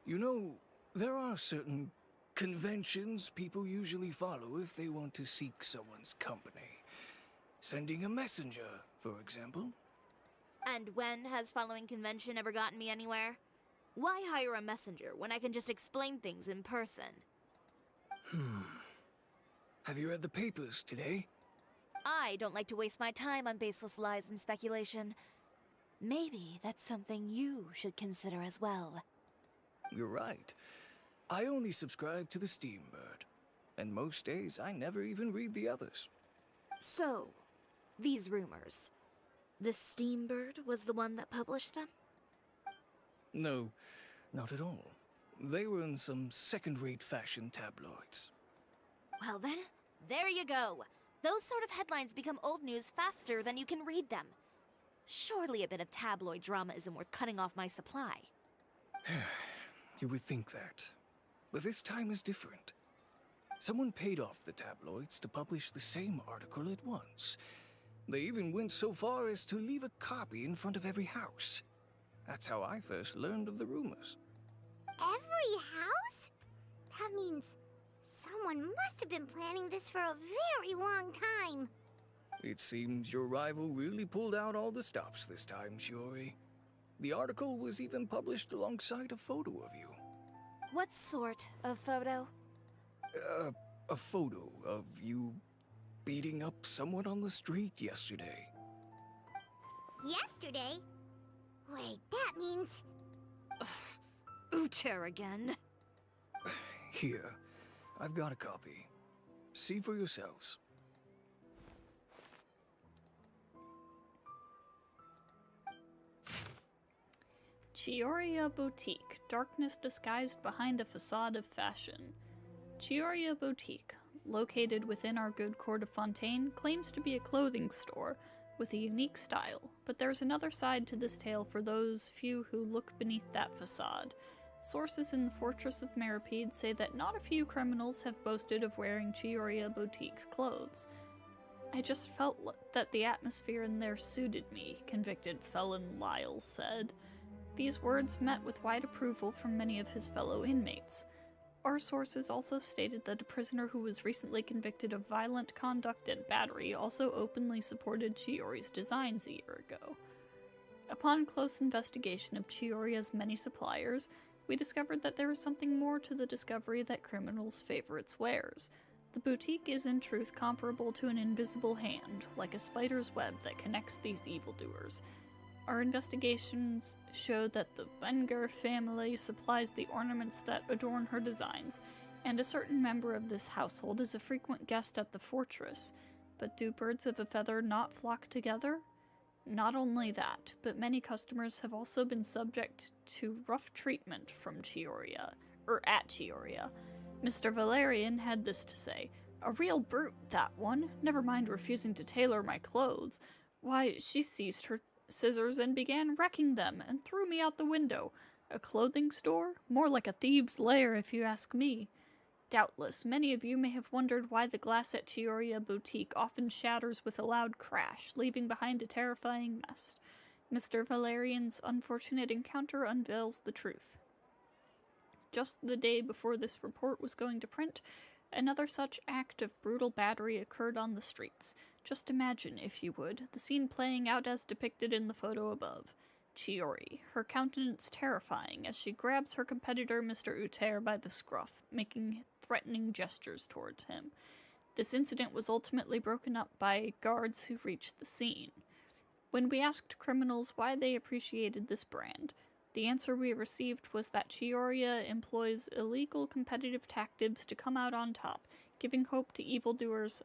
You know, there are certain conventions people usually follow if they want to seek someone's company. Sending a messenger, for example. And when has following convention ever gotten me anywhere? Why hire a messenger when I can just explain things in person? Have you read the papers today? I don't like to waste my time on baseless lies and speculation. Maybe that's something you should consider as well. You're right. I only subscribe to the Steambird. And most days, I never even read the others. So, these rumors. The Steambird was the one that published them? No, not at all. They were in some second-rate fashion tabloids. Well then, there you go. Those sort of headlines become old news faster than you can read them. Surely a bit of tabloid drama isn't worth cutting off my supply. You would think that. But this time is different. Someone paid off the tabloids to publish the same article at once. They even went so far as to leave a copy in front of every house. That's how I first learned of the rumors. Every house? That means someone must have been planning this for a very long time. It seems your rival really pulled out all the stops this time, Chiori. The article was even published alongside a photo of you. What sort of photo? A photo of you beating up someone on the street yesterday. Yesterday? Wait, that means... Ucher again. Here, I've got a copy. See for yourselves. Chiori Boutique, darkness disguised behind a facade of fashion. Chiori Boutique, located within our good court of Fontaine, claims to be a clothing store with a unique style, but there's another side to this tale for those few who look beneath that facade. Sources in the Fortress of Meripede say that not a few criminals have boasted of wearing Chiori Boutique's clothes. I just felt that the atmosphere in there suited me, convicted felon Lyle said. These words met with wide approval from many of his fellow inmates. Our sources also stated that a prisoner who was recently convicted of violent conduct and battery also openly supported Chiori's designs a year ago. Upon close investigation of Chiori's many suppliers, we discovered that there is something more to the discovery that criminals favor its wares. The boutique is in truth comparable to an invisible hand, like a spider's web that connects these evildoers. Our investigations show that the Wenger family supplies the ornaments that adorn her designs, and a certain member of this household is a frequent guest at the fortress. But do birds of a feather not flock together? Not only that, but many customers have also been subject to rough treatment from at Chioria. Mr. Valerian had this to say, "A real brute, that one, never mind refusing to tailor my clothes. Why, she seized her scissors and began wrecking them and threw me out the window. A clothing store? More like a thieves' lair, if you ask me." Doubtless, many of you may have wondered why the glass at Chioria Boutique often shatters with a loud crash, leaving behind a terrifying mess. Mr. Valerian's unfortunate encounter unveils the truth. Just the day before this report was going to print, another such act of brutal battery occurred on the streets. Just imagine, if you would, the scene playing out as depicted in the photo above. Chiori, her countenance terrifying as she grabs her competitor Mr. Uter by the scruff, making threatening gestures toward him. This incident was ultimately broken up by guards who reached the scene. When we asked criminals why they appreciated this brand, the answer we received was that Chioria employs illegal competitive tactics to come out on top, giving hope to evildoers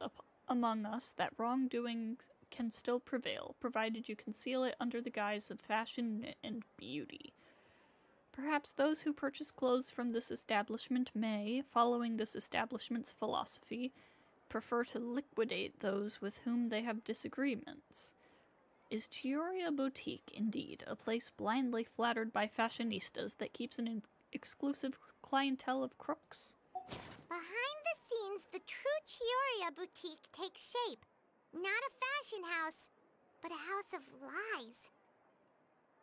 among us that wrongdoing can still prevail, provided you conceal it under the guise of fashion and beauty. Perhaps those who purchase clothes from this establishment may, following this establishment's philosophy, prefer to liquidate those with whom they have disagreements. Is Chioria Boutique, indeed, a place blindly flattered by fashionistas that keeps an exclusive clientele of crooks? Behind the scenes, the true Chioria Boutique takes shape. Not a fashion house, but a house of lies.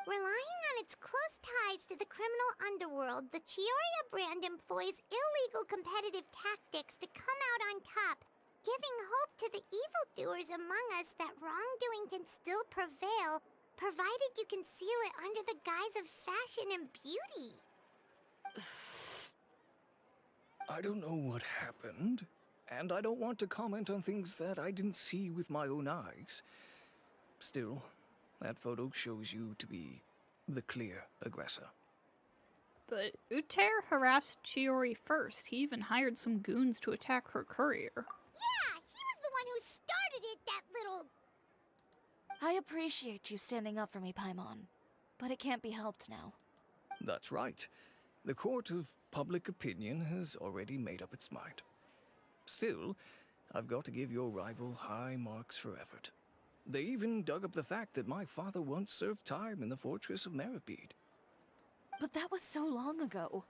Relying on its close ties to the criminal underworld, the Chioria brand employs illegal competitive tactics to come out on top, giving hope to the evildoers among us that wrongdoing can still prevail, provided you conceal it under the guise of fashion and beauty. I don't know what happened, and I don't want to comment on things that I didn't see with my own eyes. Still, that photo shows you to be the clear aggressor. But Uter harassed Chiori first. He even hired some goons to attack her courier. Yeah, he was the one who started it, that little... I appreciate you standing up for me, Paimon, but it can't be helped now. That's right. The court of public opinion has already made up its mind. Still, I've got to give your rival high marks for effort. They even dug up the fact that my father once served time in the fortress of Meripede. But that was so long ago.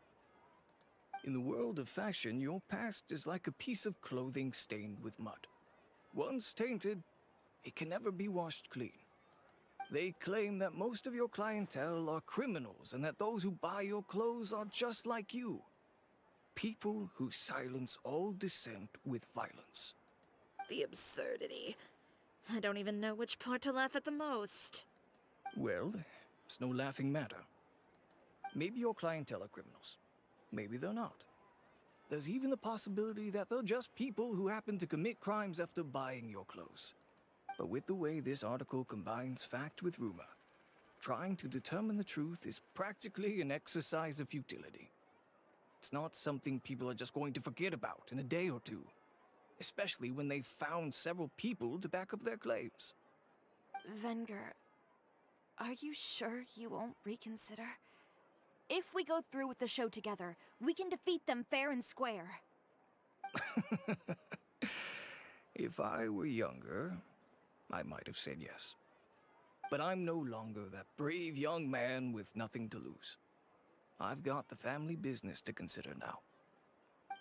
In the world of fashion, your past is like a piece of clothing stained with mud. Once tainted, it can never be washed clean. They claim that most of your clientele are criminals and that those who buy your clothes are just like you. People who silence all dissent with violence. The absurdity. I don't even know which part to laugh at the most. Well, it's no laughing matter. Maybe your clientele are criminals. Maybe they're not. There's even the possibility that they're just people who happen to commit crimes after buying your clothes. But with the way this article combines fact with rumor, trying to determine the truth is practically an exercise of futility. It's not something people are just going to forget about in a day or two, especially when they've found several people to back up their claims. Wenger, are you sure you won't reconsider? If we go through with the show together, we can defeat them fair and square. If I were younger, I might have said yes. But I'm no longer that brave young man with nothing to lose. I've got the family business to consider now.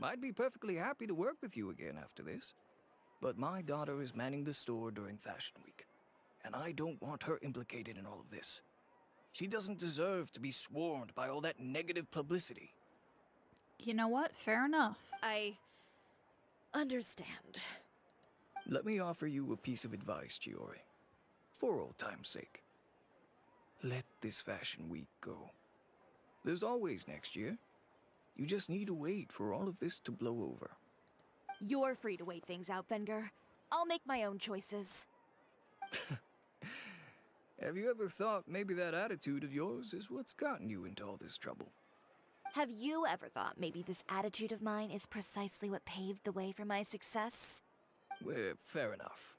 I'd be perfectly happy to work with you again after this, but my daughter is manning the store during Fashion Week, and I don't want her implicated in all of this. She doesn't deserve to be swarmed by all that negative publicity. You know what? Fair enough. I understand. Let me offer you a piece of advice, Chiori. For old time's sake. Let this Fashion Week go. There's always next year. You just need to wait for all of this to blow over. You're free to wait things out, Venger. I'll make my own choices. Have you ever thought maybe that attitude of yours is what's gotten you into all this trouble? Have you ever thought maybe this attitude of mine is precisely what paved the way for my success? Well, fair enough.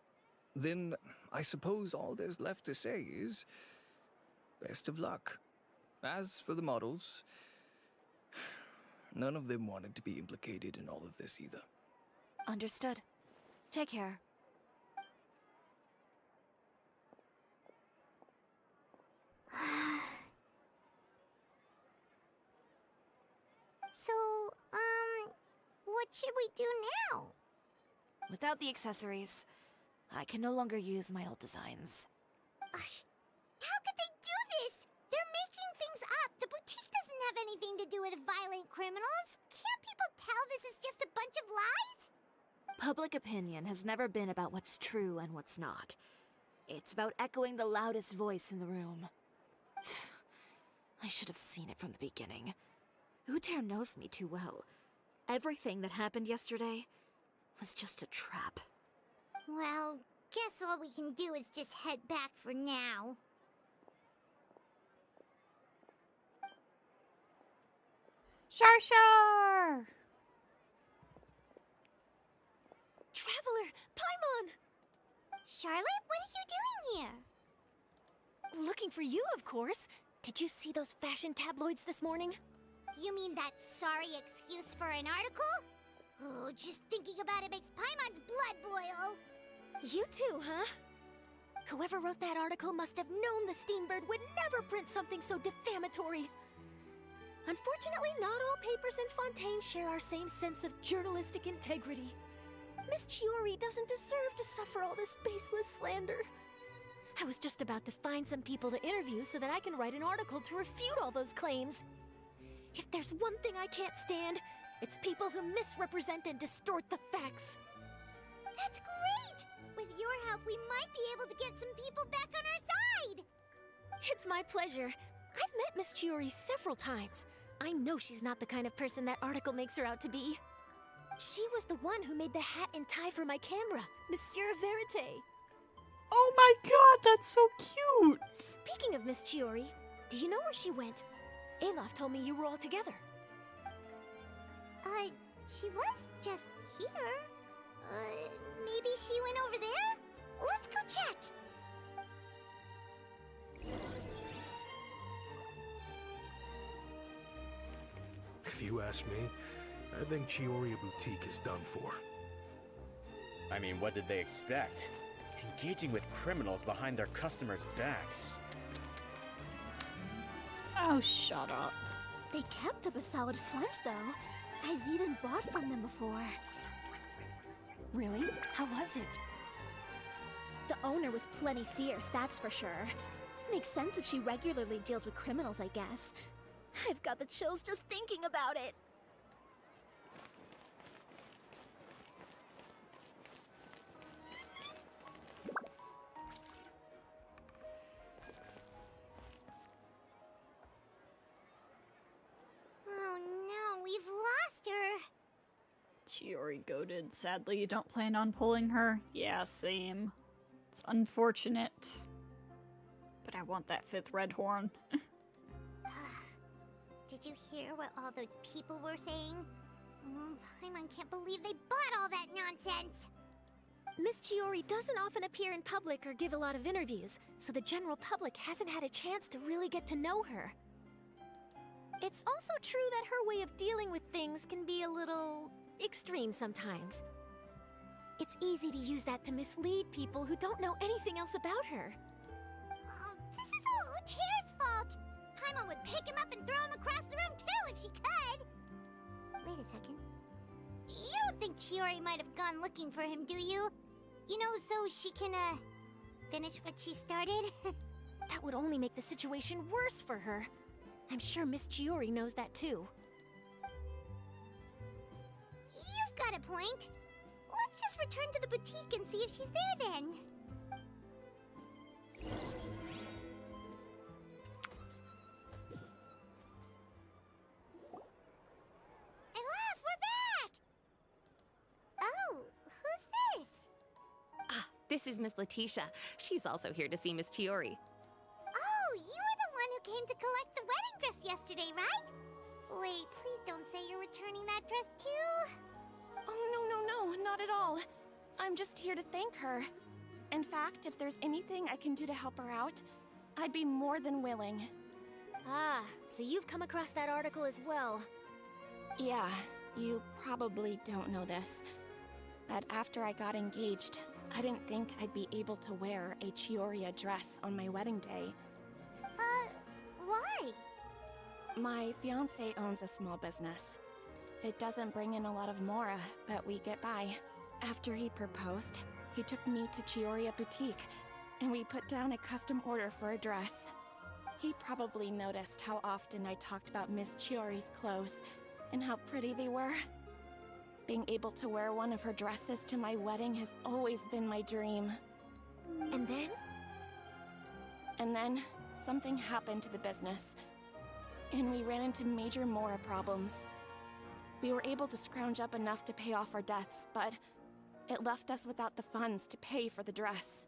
Then I suppose all there's left to say is best of luck. As for the models, none of them wanted to be implicated in all of this either. Understood. Take care. So, what should we do now? Without the accessories, I can no longer use my old designs. How could they do this? They're making things up. The boutique doesn't have anything to do with violent criminals. Can't people tell this is just a bunch of lies? Public opinion has never been about what's true and what's not. It's about echoing the loudest voice in the room. I should have seen it from the beginning. Uter knows me too well. Everything that happened yesterday was just a trap. Well, guess all we can do is just head back for now. Shar! Traveler! Paimon! Charlotte, what are you doing here? Looking for you, of course. Did you see those fashion tabloids this morning? You mean that sorry excuse for an article? Oh, just thinking about it makes Paimon's blood boil. You too, huh? Whoever wrote that article must have known the Steambird would never print something so defamatory. Unfortunately, not all papers in Fontaine share our same sense of journalistic integrity. Miss Chiori doesn't deserve to suffer all this baseless slander. I was just about to find some people to interview so that I can write an article to refute all those claims. If there's one thing I can't stand, it's people who misrepresent and distort the facts. That's great! With your help, we might be able to get some people back on our side! It's my pleasure. I've met Miss Chiori several times. I know she's not the kind of person that article makes her out to be. She was the one who made the hat and tie for my camera, Monsieur Verite. Oh my god, that's so cute! Speaking of Miss Chiori, do you know where she went? Alof told me you were all together. She was just here. Maybe she went over there? Let's go check! If you ask me, I think Chiori Boutique is done for. I mean, what did they expect? Engaging with criminals behind their customers' backs. Oh, shut up. They kept up a solid front, though. I've even bought from them before. Really? How was it? The owner was plenty fierce, that's for sure. Makes sense if she regularly deals with criminals, I guess. I've got the chills just thinking about it. Oh no, we've lost her. Chiori goaded. Sadly, you don't plan on pulling her? Yeah, same. It's unfortunate. But I want that 5th red horn. Did you hear what all those people were saying? Paimon can't believe they bought all that nonsense! Miss Chiori doesn't often appear in public or give a lot of interviews, so the general public hasn't had a chance to really get to know her. It's also true that her way of dealing with things can be a little extreme sometimes. It's easy to use that to mislead people who don't know anything else about her. Oh, this is all Uter's fault! Paimon would pick him up and throw him across the room too if she could! Wait a second. You don't think Chiori might have gone looking for him, do you? You know, so she can, finish what she started? That would only make the situation worse for her. I'm sure Miss Chiori knows that too. You've got a point. Let's just return to the boutique and see if she's there then. Olaf, we're back! Oh, who's this? Ah, this is Miss Letitia. She's also here to see Miss Chiori. Oh, you were the one who came to collect the wedding dress yesterday, right? Wait, please don't say you're returning that dress too. Oh, no, not at all. I'm just here to thank her. In fact, if there's anything I can do to help her out, I'd be more than willing. Ah, so you've come across that article as well. Yeah, you probably don't know this, but after I got engaged, I didn't think I'd be able to wear a Chiori dress on my wedding day. Why? My fiancé owns a small business. It doesn't bring in a lot of mora, but we get by. After he proposed, he took me to Chiori Boutique, and we put down a custom order for a dress. He probably noticed how often I talked about Miss Chiori's clothes, and how pretty they were. Being able to wear one of her dresses to my wedding has always been my dream. And then? And then, something happened to the business, and we ran into major mora problems. We were able to scrounge up enough to pay off our debts, but it left us without the funds to pay for the dress.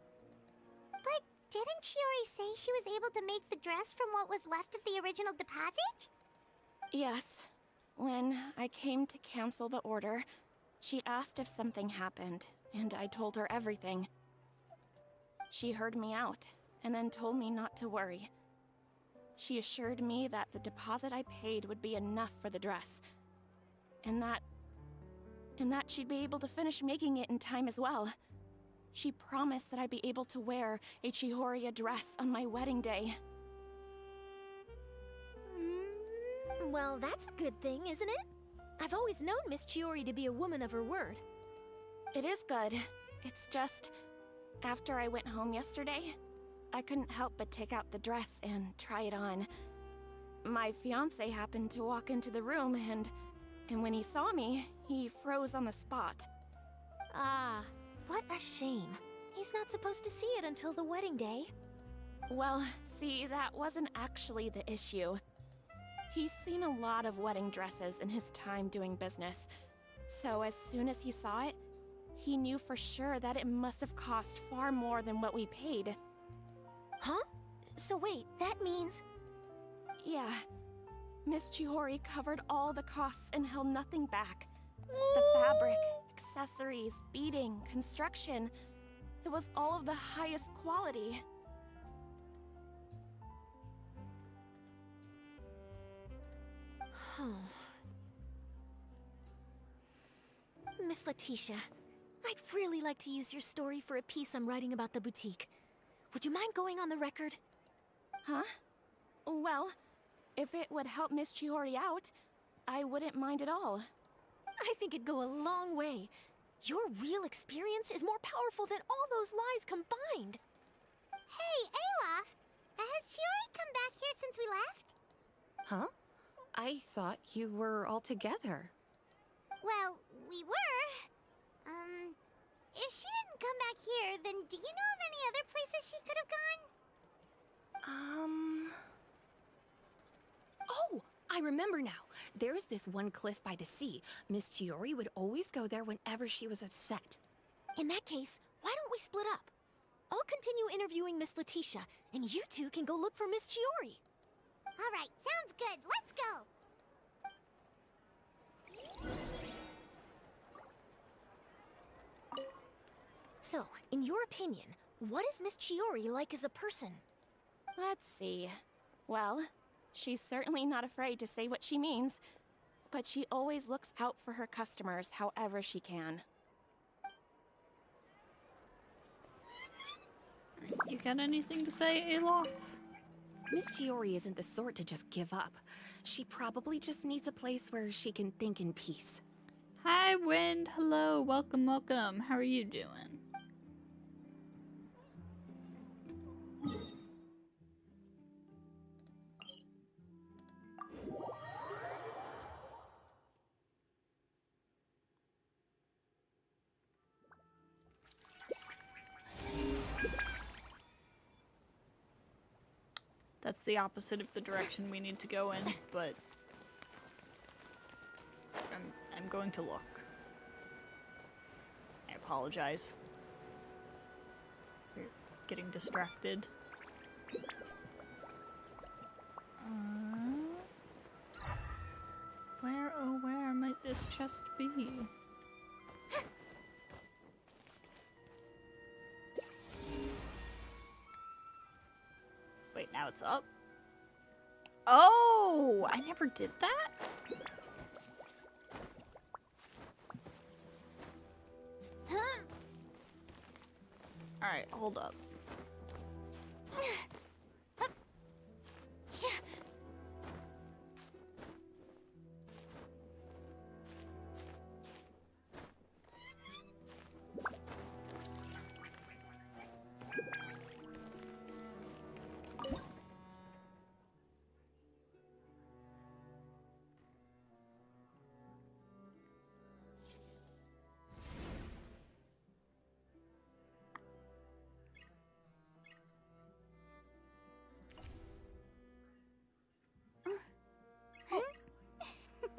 But didn't Chiori say she was able to make the dress from what was left of the original deposit? Yes. When I came to cancel the order, she asked if something happened, and I told her everything. She heard me out, and then told me not to worry. She assured me that the deposit I paid would be enough for the dress, and that she'd be able to finish making it in time as well. She promised that I'd be able to wear a Chiori dress on my wedding day. Well, that's a good thing, isn't it? I've always known Miss Chiori to be a woman of her word. It is good. It's just, after I went home yesterday, I couldn't help but take out the dress and try it on. My fiancé happened to walk into the room, and when he saw me, he froze on the spot. Ah, what a shame. He's not supposed to see it until the wedding day. Well, see, that wasn't actually the issue. He's seen a lot of wedding dresses in his time doing business, so as soon as he saw it, he knew for sure that it must have cost far more than what we paid. Huh? So wait, that means... Yeah. Miss Chiori covered all the costs and held nothing back. The fabric, accessories, beading, construction. It was all of the highest quality. Miss Letitia, I'd really like to use your story for a piece I'm writing about the boutique. Would you mind going on the record? Huh? Well, if it would help Miss Chiori out, I wouldn't mind at all. I think it'd go a long way. Your real experience is more powerful than all those lies combined. Hey, Olaf! Has Chiori come back here since we left? Huh? I thought you were all together. Well, we were. If she didn't come back here, then do you know of any other places she could have gone? Oh, I remember now. There's this one cliff by the sea. Miss Chiori would always go there whenever she was upset. In that case, why don't we split up? I'll continue interviewing Miss Letitia, and you two can go look for Miss Chiori. All right, sounds good. Let's go. So, in your opinion, what is Miss Chiori like as a person? Let's see. Well, she's certainly not afraid to say what she means, but she always looks out for her customers however she can. You got anything to say, Olaf? Miss Chiori isn't the sort to just give up. She probably just needs a place where she can think in peace. Hi, Wind. Hello. Welcome, welcome. How are you doing? That's the opposite of the direction we need to go in, but I'm going to look. I apologize. We're getting distracted. Where, oh where might this chest be? Wait, now it's up? Oh! I never did that? Alright, hold up.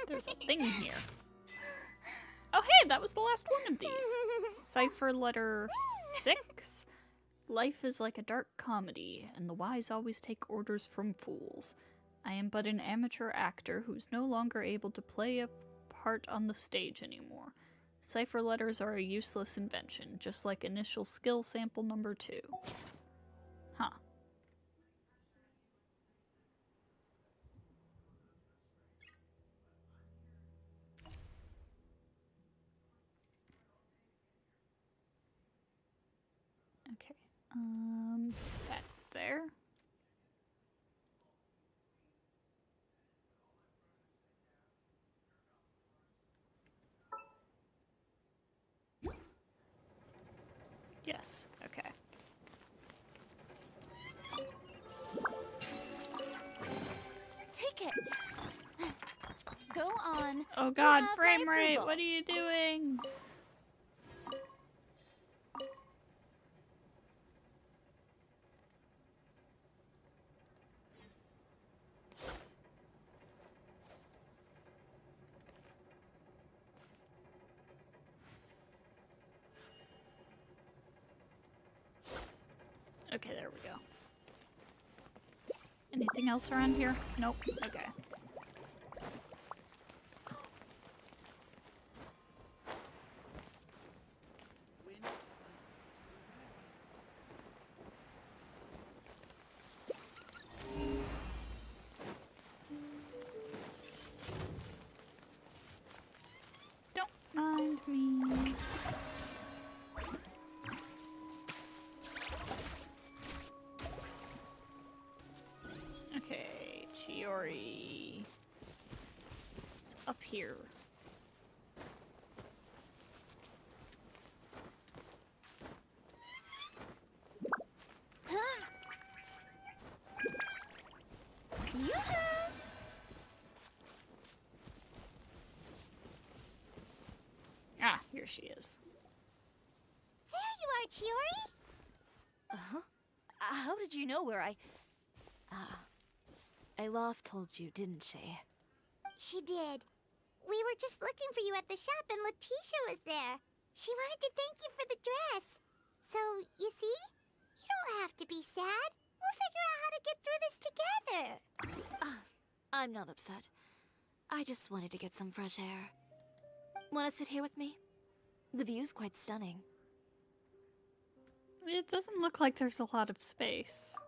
There's a thing here. Oh hey, that was the last one of these. Cipher letter 6. Life is like a dark comedy, and the wise always take orders from fools. I am but an amateur actor who's no longer able to play a part on the stage anymore. Cipher letters are a useless invention, just like initial skill sample number 2. Huh. Okay, that there. Yes, okay. Take it. Go on. Oh You god, have my frame rate, approval. what are you doing? Okay, there we go. Anything else around here? Nope. Okay. Don't mind me. Okay, Chiori. It's up here. Ah, here she is. There you are, Chiori! Uh-huh. How did you know where I... Aloft told you, didn't she? She did. We were just looking for you at the shop and Letitia was there. She wanted to thank you for the dress. So, you see? You don't have to be sad. We'll figure out how to get through this together. I'm not upset. I just wanted to get some fresh air. Want to sit here with me? The view's quite stunning. It doesn't look like there's a lot of space.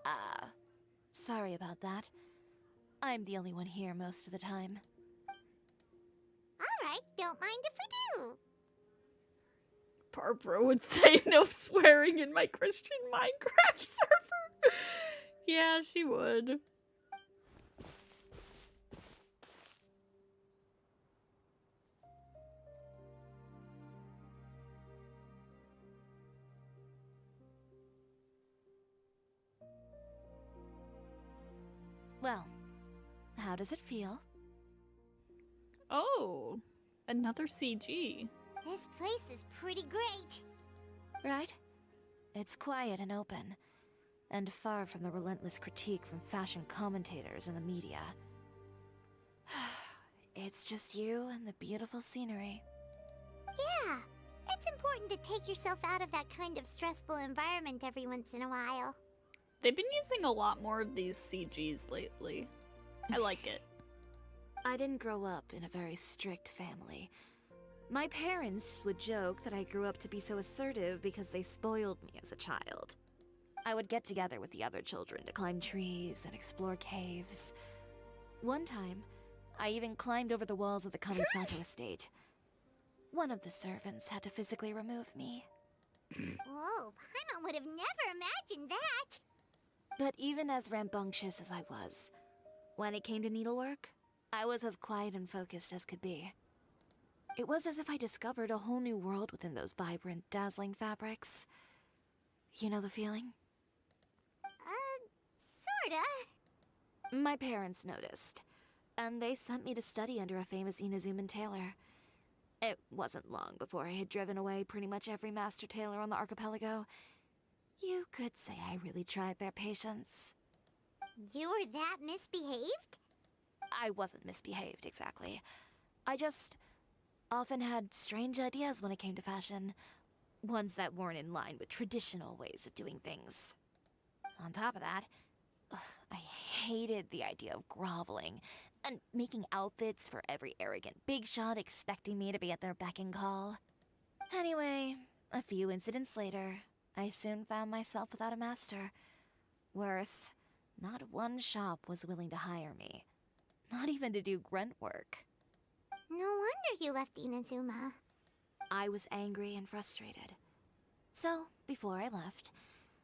Sorry about that. I'm the only one here most of the time. Alright, don't mind if we do. Barbara would say no swearing in my Christian Minecraft server. Yeah, she would. Well, how does it feel? Oh, another CG. This place is pretty great. Right? It's quiet and open, and far from the relentless critique from fashion commentators and the media. It's just you and the beautiful scenery. Yeah, it's important to take yourself out of that kind of stressful environment every once in a while. They've been using a lot more of these CGs lately. I like it. I didn't grow up in a very strict family. My parents would joke that I grew up to be so assertive because they spoiled me as a child. I would get together with the other children to climb trees and explore caves. One time, I even climbed over the walls of the Kamisato estate. One of the servants had to physically remove me. Whoa, Paimon would have never imagined that. But even as rambunctious as I was, when it came to needlework, I was as quiet and focused as could be. It was as if I discovered a whole new world within those vibrant, dazzling fabrics. You know the feeling? Sorta. My parents noticed, and they sent me to study under a famous Inazuman tailor. It wasn't long before I had driven away pretty much every master tailor on the archipelago. You could say I really tried their patience. You were that misbehaved? I wasn't misbehaved, exactly. I just often had strange ideas when it came to fashion. Ones that weren't in line with traditional ways of doing things. On top of that, I hated the idea of groveling and making outfits for every arrogant big shot expecting me to be at their beck and call. Anyway, a few incidents later, I soon found myself without a master. Worse, not one shop was willing to hire me. Not even to do grunt work. No wonder you left Inazuma. I was angry and frustrated. So, before I left,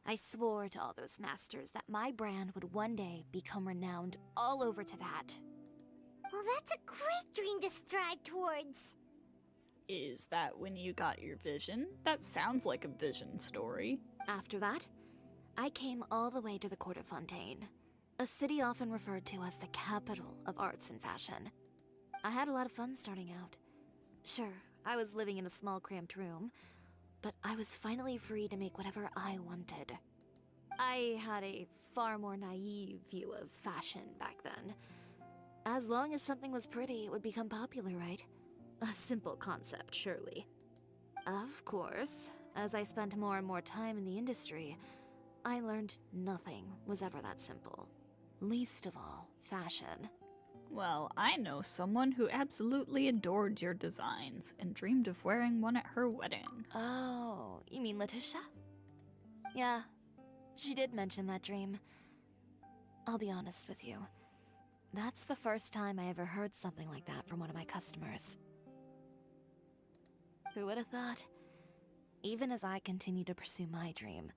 I swore to all those masters that my brand would one day become renowned all over Teyvat. Well, that's a great dream to strive towards. Is that when you got your vision? That sounds like a vision story. After that, I came all the way to the court of Fontaine, a city often referred to as the capital of arts and fashion. I had a lot of fun starting out. Sure, I was living in a small cramped room, but I was finally free to make whatever I wanted. I had a far more naive view of fashion back then. As long as something was pretty, it would become popular, right? A simple concept, surely. Of course, as I spent more and more time in the industry, I learned nothing was ever that simple. Least of all, fashion. Well, I know someone who absolutely adored your designs and dreamed of wearing one at her wedding. Oh, you mean Letitia? Yeah, she did mention that dream. I'll be honest with you. That's the first time I ever heard something like that from one of my customers. Who would have thought? Even as I continue to pursue my dream,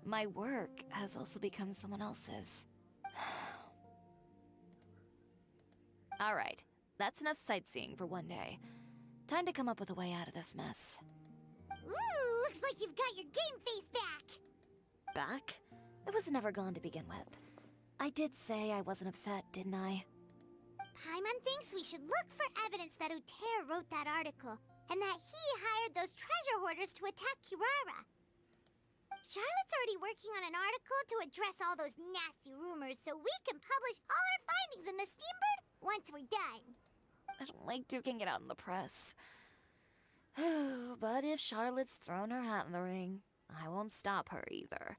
my work has also become someone else's. Alright, that's enough sightseeing for one day. Time to come up with a way out of this mess. Ooh, looks like you've got your game face back. Back? It was never gone to begin with. I did say I wasn't upset, didn't I? Paimon thinks we should look for evidence that Uter wrote that article, and that he hired those treasure hoarders to attack Kirara. Charlotte's already working on an article to address all those nasty rumors so we can publish all our findings in the Steambird once we're done. I don't like duking it out in the press. But if Charlotte's thrown her hat in the ring, I won't stop her either.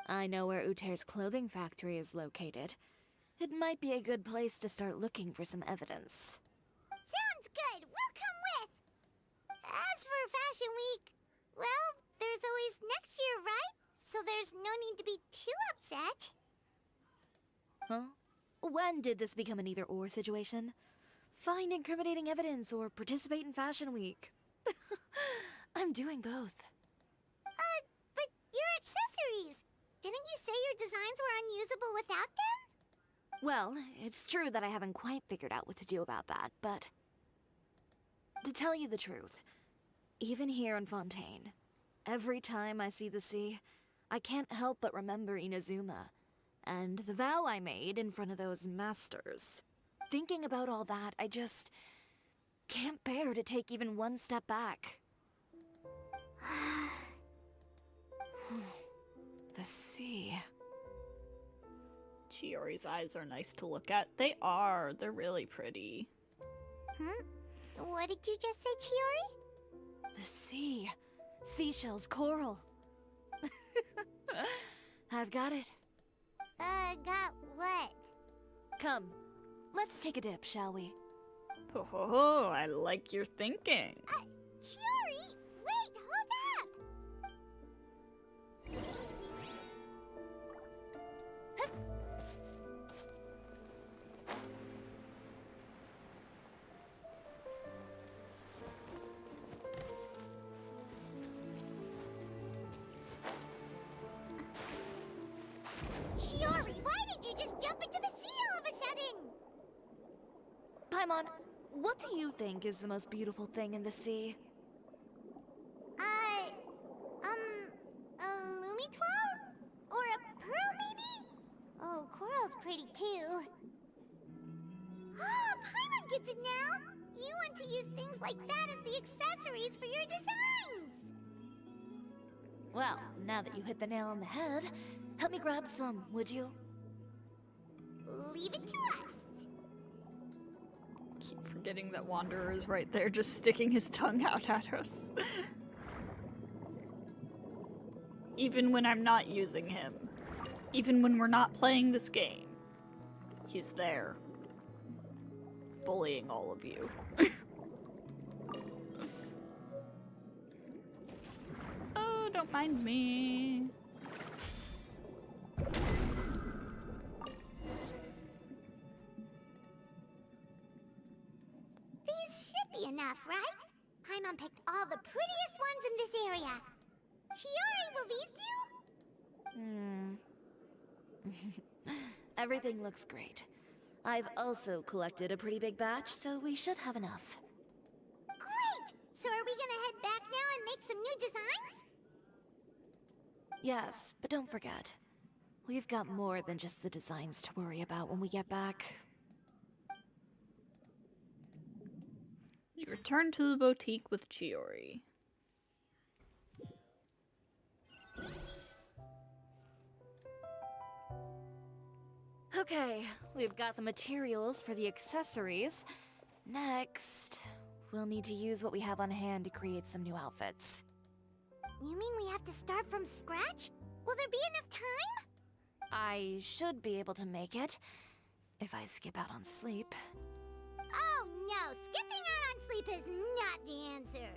I know where Uter's clothing factory is located. It might be a good place to start looking for some evidence. Sounds good. We'll come with. As for Fashion Week, well, there's always next year, right? So there's no need to be too upset. Huh? When did this become an either-or situation? Find incriminating evidence or participate in Fashion Week. I'm doing both. But your accessories! Didn't you say your designs were unusable without them? Well, it's true that I haven't quite figured out what to do about that, but... to tell you the truth, even here in Fontaine, every time I see the sea, I can't help but remember Inazuma, and the vow I made in front of those masters. Thinking about all that, I just can't bear to take even one step back. The sea. Chiori's eyes are nice to look at. They are. They're really pretty. What did you just say, Chiori? The sea. Seashells, coral. I've got it. Got what? Come, let's take a dip, shall we? Oh, I like your thinking. Chiori! Wait, hold up! Chiori, why did you just jump into the sea all of a sudden? Paimon, what do you think is the most beautiful thing in the sea? A Lumitoile? Or a pearl, maybe? Oh, coral's pretty too. Ah, Paimon gets it now! You want to use things like that as the accessories for your designs! Well, now that you hit the nail on the head, help me grab some, would you? Leave it to us! Keep forgetting that Wanderer is right there, just sticking his tongue out at us. Even when I'm not using him. Even when we're not playing this game. He's there. Bullying all of you. Oh, don't mind me. These should be enough, right? Paimon picked all the prettiest ones in this area. Chiori, will these do? Everything looks great. I've also collected a pretty big batch, so we should have enough. Great! So are we gonna head back now and make some new designs? Yes, but don't forget, we've got more than just the designs to worry about when we get back. You return to the boutique with Chiori. Okay, we've got the materials for the accessories. Next, we'll need to use what we have on hand to create some new outfits. You mean we have to start from scratch? Will there be enough time? I should be able to make it, if I skip out on sleep. Oh no, skipping out on sleep is not the answer.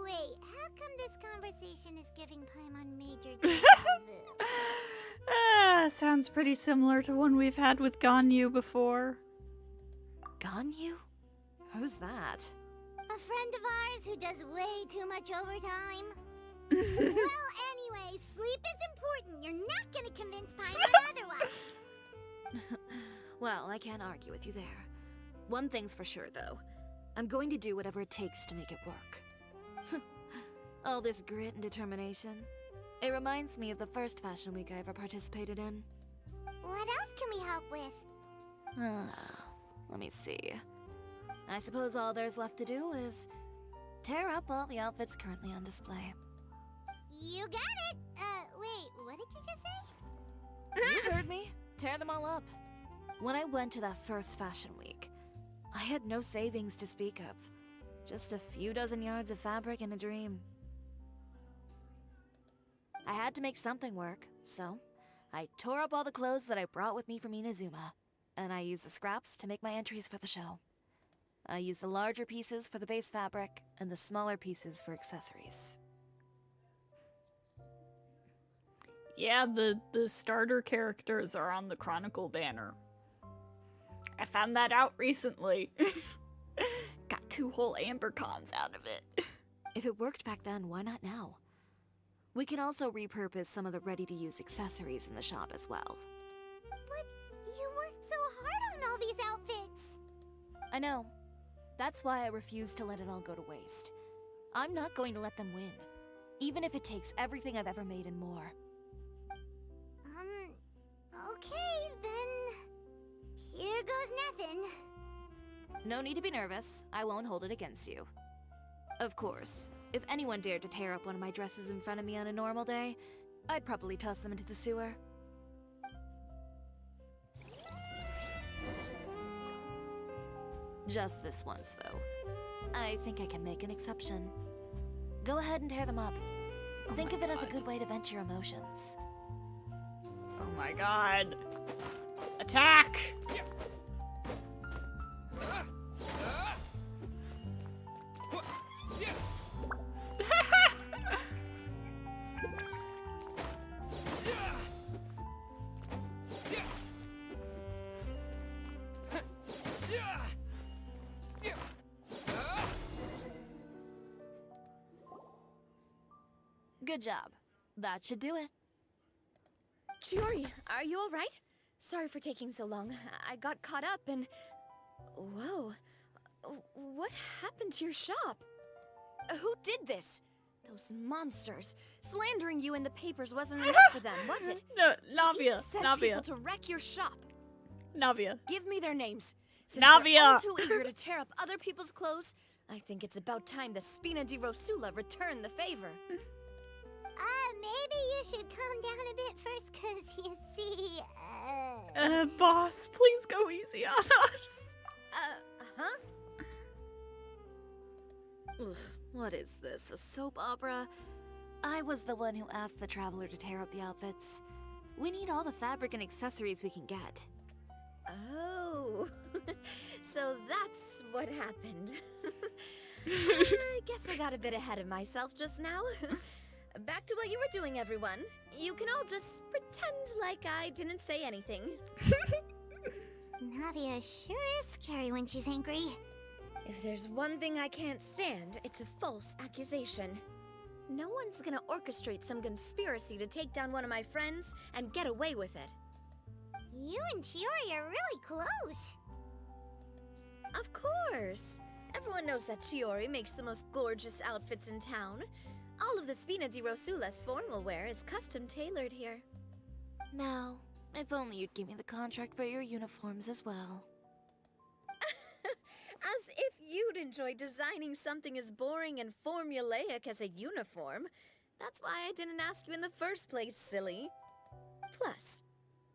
Wait, how come this conversation is giving Paimon major deja vu? Sounds pretty similar to one we've had with Ganyu before. Ganyu? Who's that? A friend of ours who does way too much overtime. Well, anyway, sleep is important. You're not gonna convince Paimon otherwise. Well, I can't argue with you there. One thing's for sure, though. I'm going to do whatever it takes to make it work. All this grit and determination. It reminds me of the first fashion week I ever participated in. What else can we help with? Let me see. I suppose all there's left to do is tear up all the outfits currently on display. You got it! Wait, what did you just say? You heard me. Tear them all up. When I went to that first fashion week, I had no savings to speak of. Just a few dozen yards of fabric and a dream. I had to make something work, so I tore up all the clothes that I brought with me from Inazuma, and I used the scraps to make my entries for the show. I used the larger pieces for the base fabric, and the smaller pieces for accessories. Yeah, the starter characters are on the Chronicle banner. I found that out recently. Got 2 whole Amber Cons out of it. If it worked back then, why not now? We can also repurpose some of the ready-to-use accessories in the shop as well. But you worked so hard on all these outfits. I know. That's why I refuse to let it all go to waste. I'm not going to let them win, even if it takes everything I've ever made and more. Okay, No need to be nervous. I won't hold it against you. Of course, if anyone dared to tear up one of my dresses in front of me on a normal day, I'd probably toss them into the sewer. Just this once, though. I think I can make an exception. Go ahead and tear them up. Think of it as a good way to vent your emotions. Oh my god. Attack! Good job. That should do it. Chiori, are you alright? Sorry for taking so long. I got caught up and... Whoa. What happened to your shop? Who did this? Those monsters. Slandering you in the papers wasn't enough for them, was it? No, You Navia. sent Navia. people to wreck your shop. Navia. Give me their names. Since Navia. they're all too eager to tear up other people's clothes, I think it's about time the Spina di Rosula return the favor. Maybe you should calm down a bit first, cause you see, Boss, please go easy on us. Huh? Ugh, what is this, a soap opera? I was the one who asked the traveler to tear up the outfits. We need all the fabric and accessories we can get. Oh, so that's what happened. I guess I got a bit ahead of myself just now. Back to what you were doing, everyone. You can all just pretend like I didn't say anything. Navia sure is scary when she's angry. If there's one thing I can't stand, it's a false accusation. No one's gonna orchestrate some conspiracy to take down one of my friends and get away with it. You and Chiori are really close. Of course. Everyone knows that Chiori makes the most gorgeous outfits in town. All of the Spina di Rosula's formal wear is custom tailored here. Now, if only you'd give me the contract for your uniforms as well. As if you'd enjoy designing something as boring and formulaic as a uniform. That's why I didn't ask you in the first place, silly. Plus,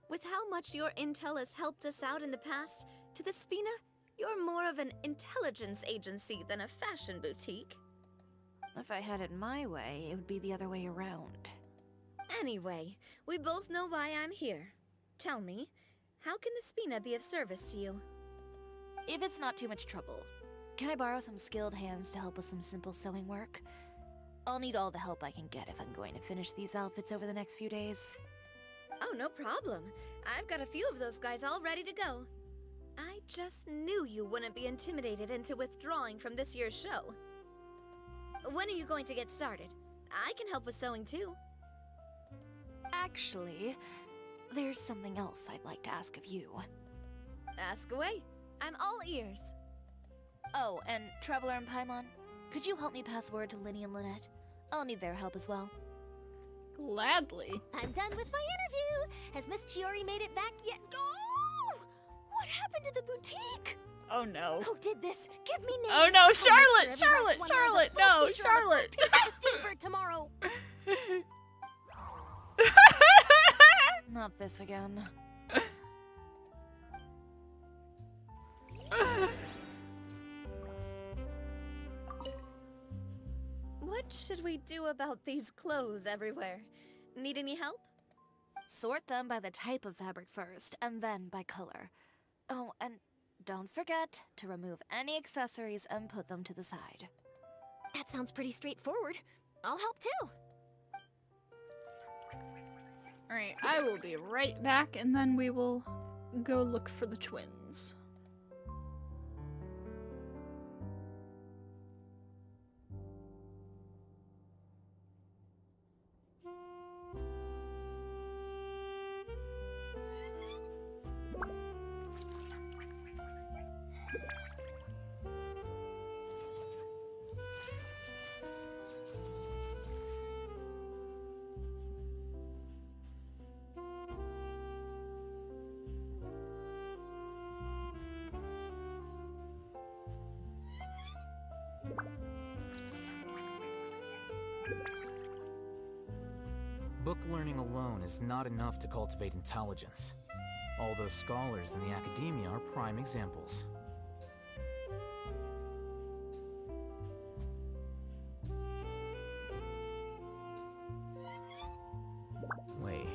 with how much your intel has helped us out in the past, to the Spina, you're more of an intelligence agency than a fashion boutique. If I had it my way, it would be the other way around. Anyway, we both know why I'm here. Tell me, how can the Spina be of service to you? If it's not too much trouble, can I borrow some skilled hands to help with some simple sewing work? I'll need all the help I can get if I'm going to finish these outfits over the next few days. Oh, no problem. I've got a few of those guys all ready to go. I just knew you wouldn't be intimidated into withdrawing from this year's show. When are you going to get started? I can help with sewing too. Actually, there's something else I'd like to ask of you. Ask away. I'm all ears. Oh, and Traveler and Paimon, could you help me pass word to Linny and Lynette? I'll need their help as well. Gladly. I'm done with my interview. Has Miss Chiori made it back yet? Oh! What happened to the boutique? Oh no. Who did this? Give me names. Oh no, I'll make sure Charlotte! every Charlotte! last one Charlotte! has a full No, feature on the Charlotte! front page of the Steamford tomorrow. Not this again. What should we do about these clothes everywhere? Need any help? Sort them by the type of fabric first, and then by color. Oh, and don't forget to remove any accessories and put them to the side. That sounds pretty straightforward. I'll help too. Alright, I will be right back and then we will go look for the twins. Book learning alone is not enough to cultivate intelligence. All those scholars in the academia are prime examples. Wait.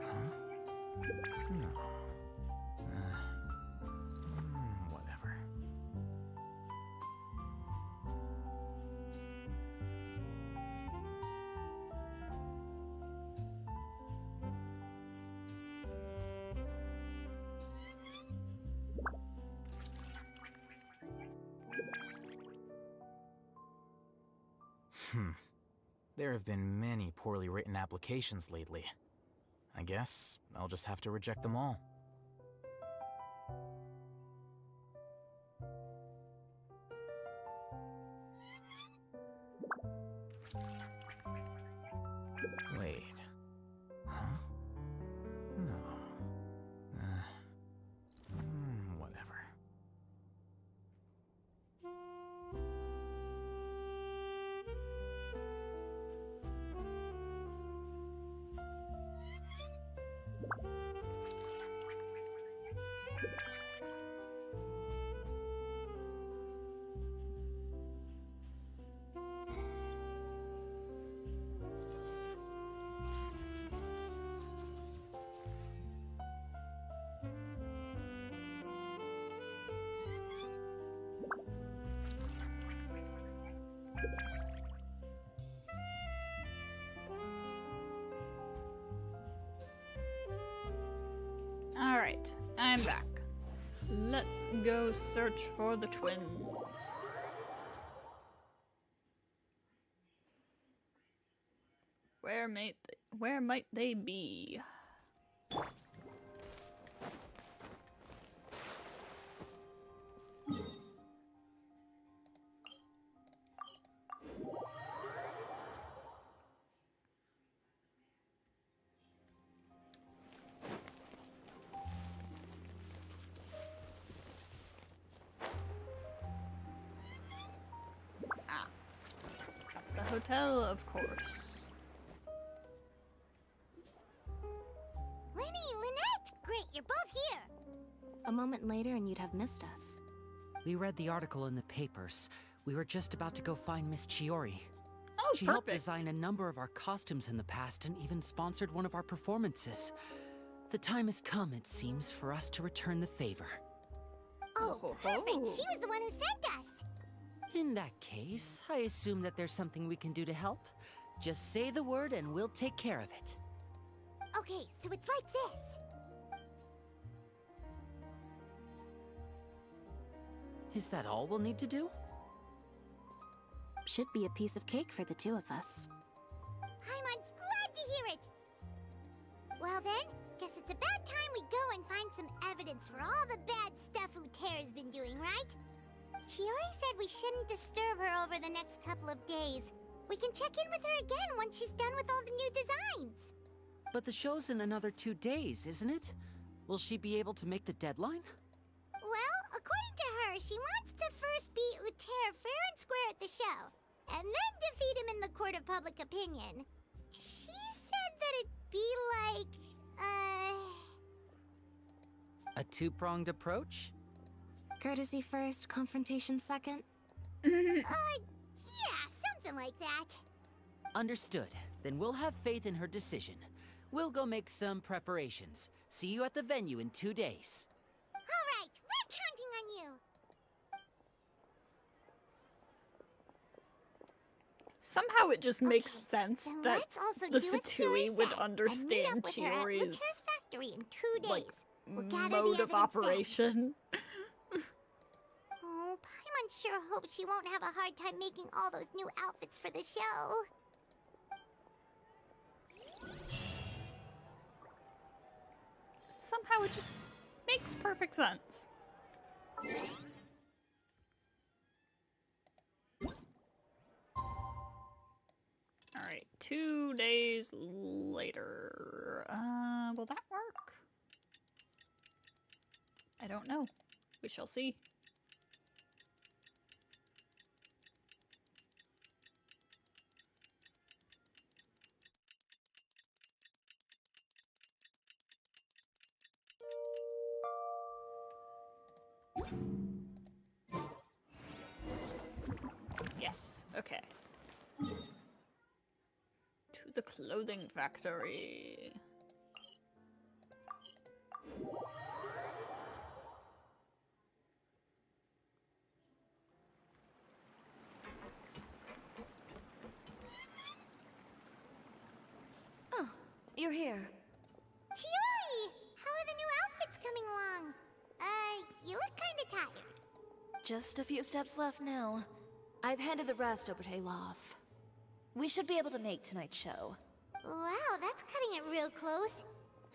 Huh? No. Whatever. There have been many poorly written applications lately. I guess I'll just have to reject them all. Wait. Huh? No. Whatever. Alright, I'm back. Let's go search for the twins. Where might they be? At the hotel, of course. Lenny, Lynette! Great, you're both here! A moment later and you'd have missed us. We read the article in the papers. We were just about to go find Miss Chiori. Oh, she helped design a number of our costumes in the past and even sponsored one of our performances. The time has come, it seems, for us to return the favor. Oh, perfect! She was the one who sent us! In that case, I assume that there's something we can do to help. Just say the word and we'll take care of it. Okay, so it's like this. Is that all we'll need to do? Should be a piece of cake for the two of us. Paimon's glad to hear it! Well then, guess it's about time we go and find some evidence for all the bad stuff Utera's been doing, right? Chiori said we shouldn't disturb her over the next couple of days. We can check in with her again once she's done with all the new designs. But the show's in another 2 days, isn't it? Will she be able to make the deadline? Well, according to her, she wants to first beat Utera fair and square at the show, and then defeat him in the court of public opinion. She said that it'd be like, A two-pronged approach? Courtesy first, confrontation second? yeah, something like that. Understood. Then we'll have faith in her decision. We'll go make some preparations. See you at the venue in 2 days. All right, we're counting on you. Somehow it just makes sense Then that let's also the do what Fatui Chiori would said, understand and meet up with her at Chiori's Utera's factory in 2 days. like We'll gather mode the of evidence operation. Oh, Paimon sure hopes she won't have a hard time making all those new outfits for the show. Somehow it just makes perfect sense. Alright, 2 days later. Will that work? I don't know. We shall see. Yes, okay. To the clothing factory. Oh, you're here. Chiori! How are the new outfits coming along? You look kinda tired. Just a few steps left now. I've handed the rest over to Olaf. We should be able to make tonight's show. Wow, that's cutting it real close.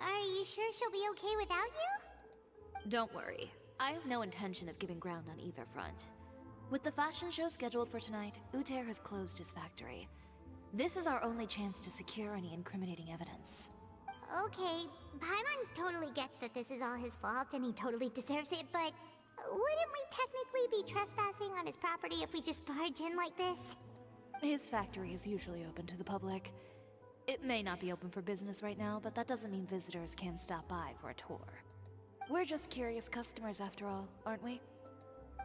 Are you sure she'll be okay without you? Don't worry. I have no intention of giving ground on either front. With the fashion show scheduled for tonight, Uter has closed his factory. This is our only chance to secure any incriminating evidence. Okay, Paimon totally gets that this is all his fault and he totally deserves it, but wouldn't we technically be trespassing on his property if we just barge in like this? His factory is usually open to the public. It may not be open for business right now, but that doesn't mean visitors can't stop by for a tour. We're just curious customers after all, aren't we?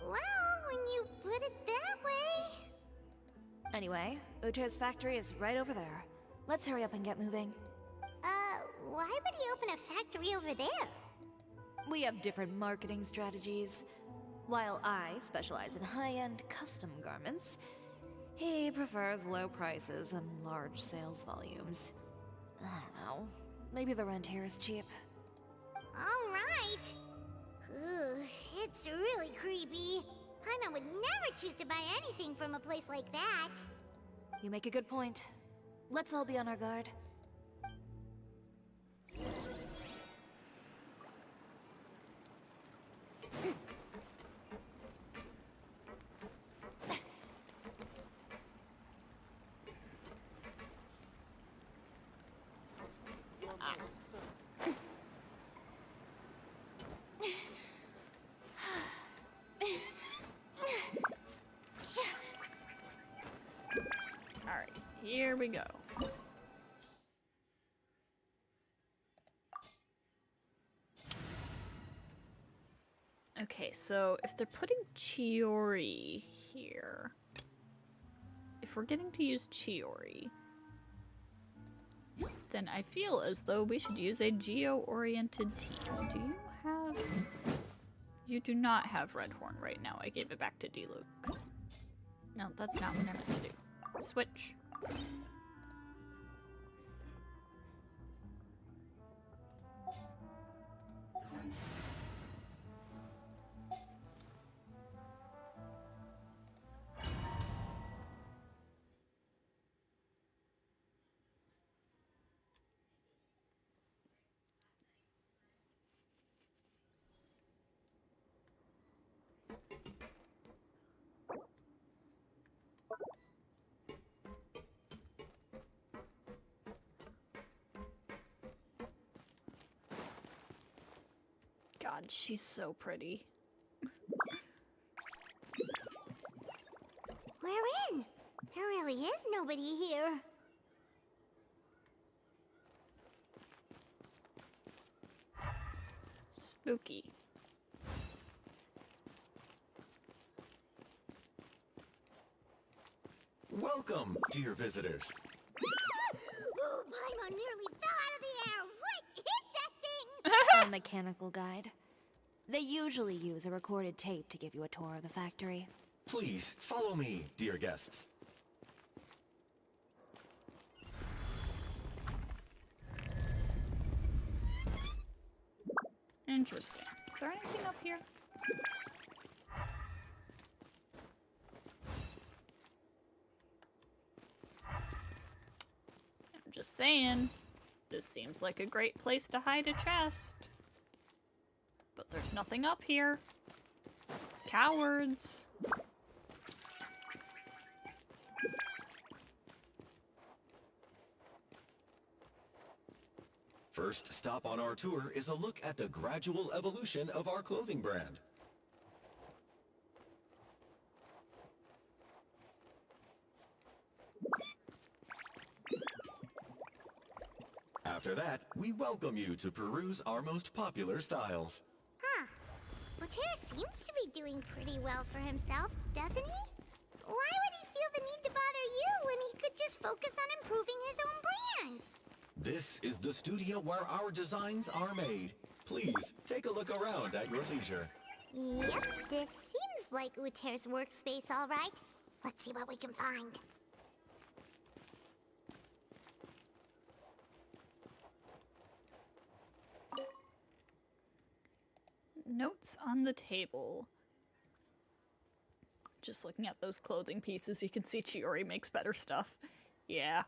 Well, when you put it that way... Anyway, Uter's factory is right over there. Let's hurry up and get moving. Why would he open a factory over there? We have different marketing strategies. While I specialize in high-end custom garments, he prefers low prices and large sales volumes. I don't know. Maybe the rent here is cheap. Alright. It's really creepy. Paimon would never choose to buy anything from a place like that. You make a good point. Let's all be on our guard. Alright, here we go. Okay, so if they're putting Chiori here, if we're getting to use Chiori, then I feel as though we should use a geo-oriented team. Do you have... You do not have Red Horn right now. I gave it back to D-Luke. No, that's not what I meant to do. Switch. God, she's so pretty. We're in. There really is nobody here. Spooky. Welcome, dear visitors. Oh, Paimon nearly fell out of the air. What is that thing? A mechanical guide. They usually use a recorded tape to give you a tour of the factory. Please, follow me, dear guests. Interesting. Is there anything up here? I'm just saying, this seems like a great place to hide a chest. But there's nothing up here. Cowards. First stop on our tour is a look at the gradual evolution of our clothing brand. After that, we welcome you to peruse our most popular styles. Huh. Looks Uter seems to be doing pretty well for himself, doesn't he? Why would he feel the need to bother you when he could just focus on improving his own brand? This is the studio where our designs are made. Please, take a look around at your leisure. Yep, this seems like Uter's workspace, all right. Let's see what we can find. Notes on the table. Just looking at those clothing pieces, you can see Chiori makes better stuff. Yeah.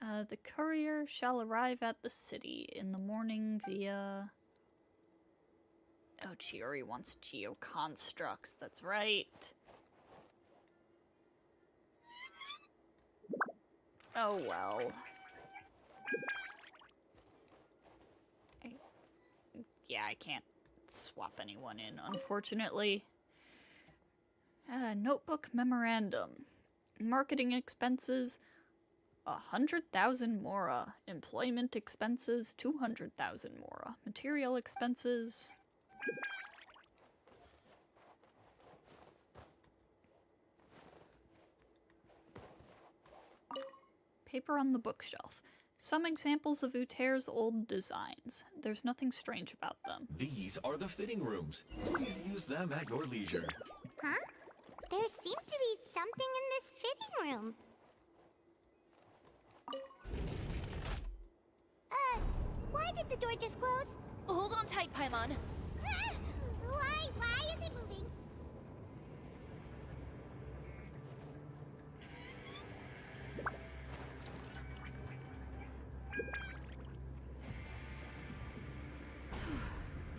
The courier shall arrive at the city in the morning via... Oh, Chiori wants geoconstructs, that's right. Oh well. Yeah, I can't swap anyone in, unfortunately. Notebook memorandum. Marketing expenses, 100,000 mora. Employment expenses, 200,000 mora. Material expenses... Paper on the bookshelf. Some examples of Uter's old designs. There's nothing strange about them. These are the fitting rooms. Please use them at your leisure. Huh? There seems to be something in this fitting room. Why did the door just close? Hold on tight, Paimon. Why is it moving?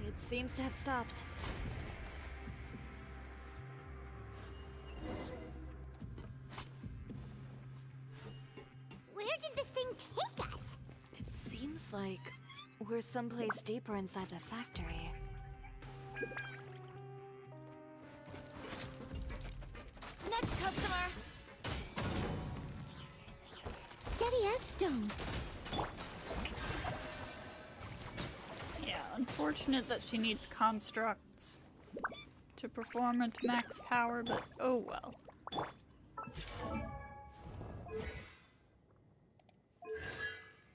It seems to have stopped. Where did this thing take us? It seems like we're someplace deeper inside the factory. Next customer! Steady as stone. Yeah, unfortunate that she needs constructs to perform at max power, but oh well.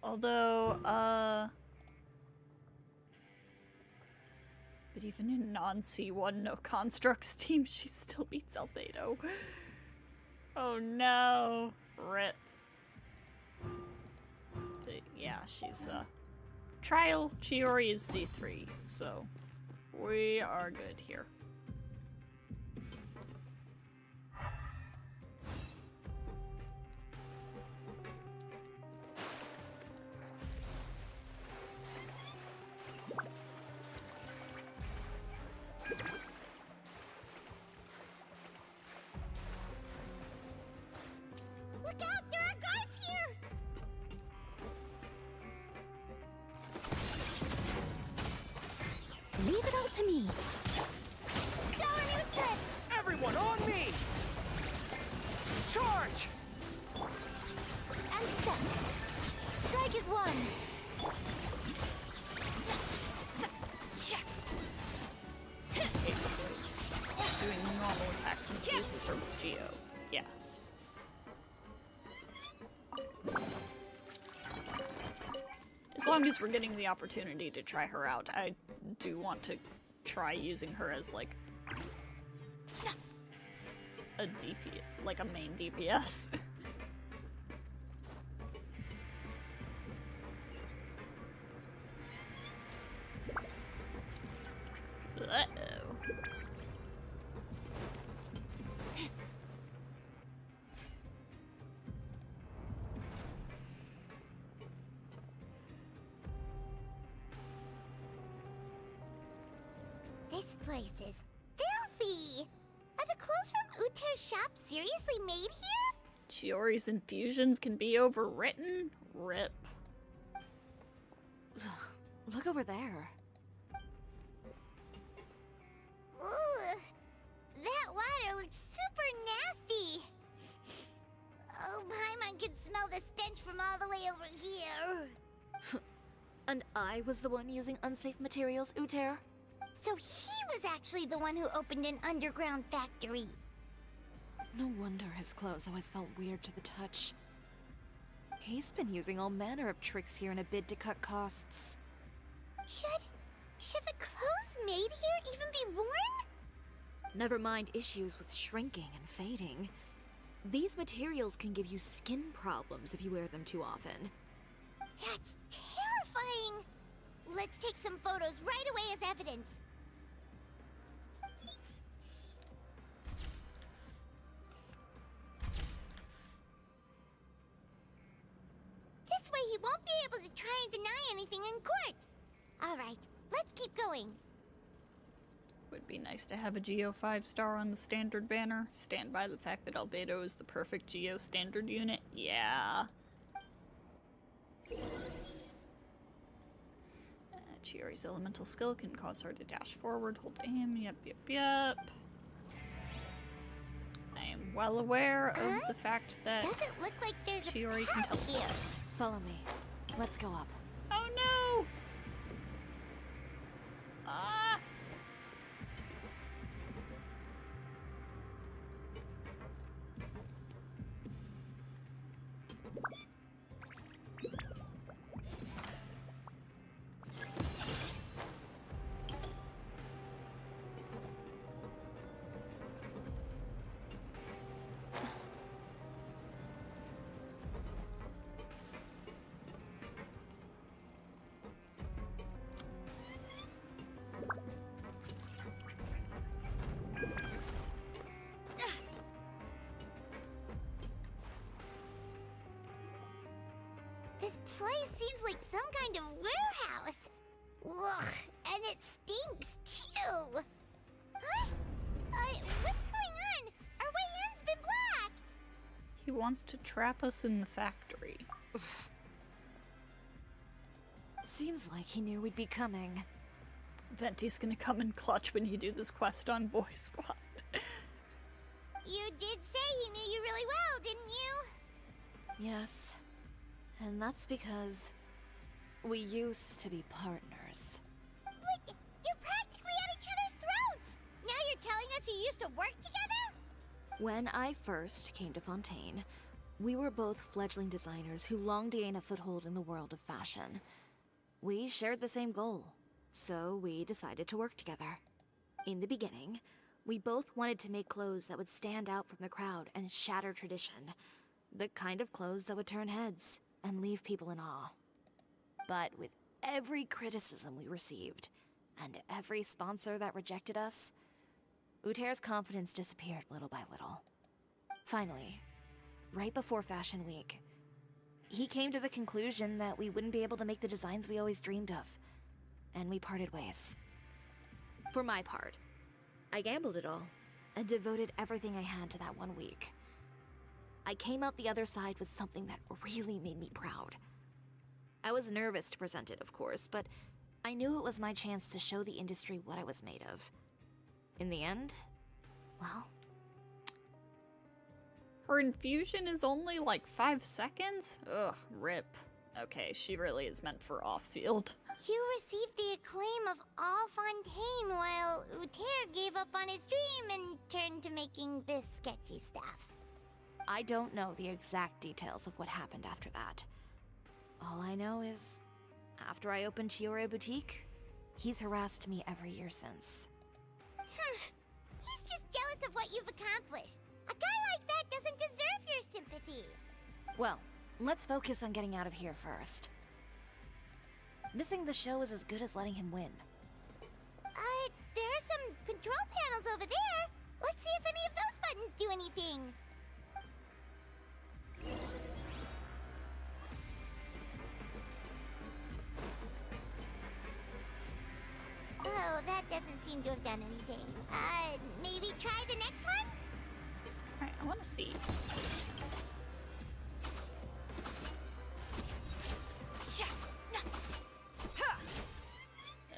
Although, but even in non-C1 no constructs team, she still beats Albedo. Oh no. Rip. But yeah, she's, Trial Chiori is C3, so we are good here. Look out! There are guards here! Leave it all to me. Shower me with threat! Everyone on me! Charge! I'm stuck. Strike is one. Okay, so doing normal attacks infuses her with Geo. Yes. As long as we're getting the opportunity to try her out, I do want to try using her as, like, a DP, like a main DPS. Uh-oh. This place is filthy! Are the clothes from Uter's shop seriously made here? Chiori's infusions can be overwritten? Rip. Look over there. Ugh, that water looks super nasty. Oh, Paimon can smell the stench from all the way over here. And I was the one using unsafe materials, Uter? So he was actually the one who opened an underground factory. No wonder his clothes always felt weird to the touch. He's been using all manner of tricks here in a bid to cut costs. Should the clothes made here even be worn? Never mind issues with shrinking and fading. These materials can give you skin problems if you wear them too often. That's terrifying! Let's take some photos right away as evidence. This way he won't be able to try and deny anything in court. Alright, let's keep going. Would be nice to have a Geo 5-star on the standard banner. Stand by the fact that Albedo is the perfect Geo standard unit. Yeah. Chiori's elemental skill can cause her to dash forward, hold aim, yep. I am well aware of the fact that Doesn't look like there's Chiori a can path teleport. here. Follow me. Let's go up. Oh no! Ah! This place seems like some kind of warehouse. Ugh, and it stinks too. Huh? What's going on? Our way in's been blocked. He wants to trap us in the factory. Seems like he knew we'd be coming. Venti's gonna come in clutch when you do this quest on Boy Squad. You did say he knew you really well, didn't you? Yes. And that's because we used to be partners. Wait, you're practically at each other's throats! Now you're telling us you used to work together? When I first came to Fontaine, we were both fledgling designers who longed to gain a foothold in the world of fashion. We shared the same goal, so we decided to work together. In the beginning, we both wanted to make clothes that would stand out from the crowd and shatter tradition. The kind of clothes that would turn heads and leave people in awe. But with every criticism we received, and every sponsor that rejected us, Uter's confidence disappeared little by little. Finally, right before Fashion Week, he came to the conclusion that we wouldn't be able to make the designs we always dreamed of, and we parted ways. For my part, I gambled it all, and devoted everything I had to that 1 week. I came out the other side with something that really made me proud. I was nervous to present it, of course, but I knew it was my chance to show the industry what I was made of. In the end, well... Her infusion is only like 5 seconds? Ugh, rip. Okay, she really is meant for off-field. You received the acclaim of all Fontaine while Uter gave up on his dream and turned to making this sketchy stuff. I don't know the exact details of what happened after that. All I know is, after I opened Chiori Boutique, he's harassed me every year since. He's just jealous of what you've accomplished. A guy like that doesn't deserve your sympathy. Well, let's focus on getting out of here first. Missing the show is as good as letting him win. There are some control panels over there. Let's see if any of those buttons do anything. Oh, that doesn't seem to have done anything. Maybe try the next one? Alright, I want to see.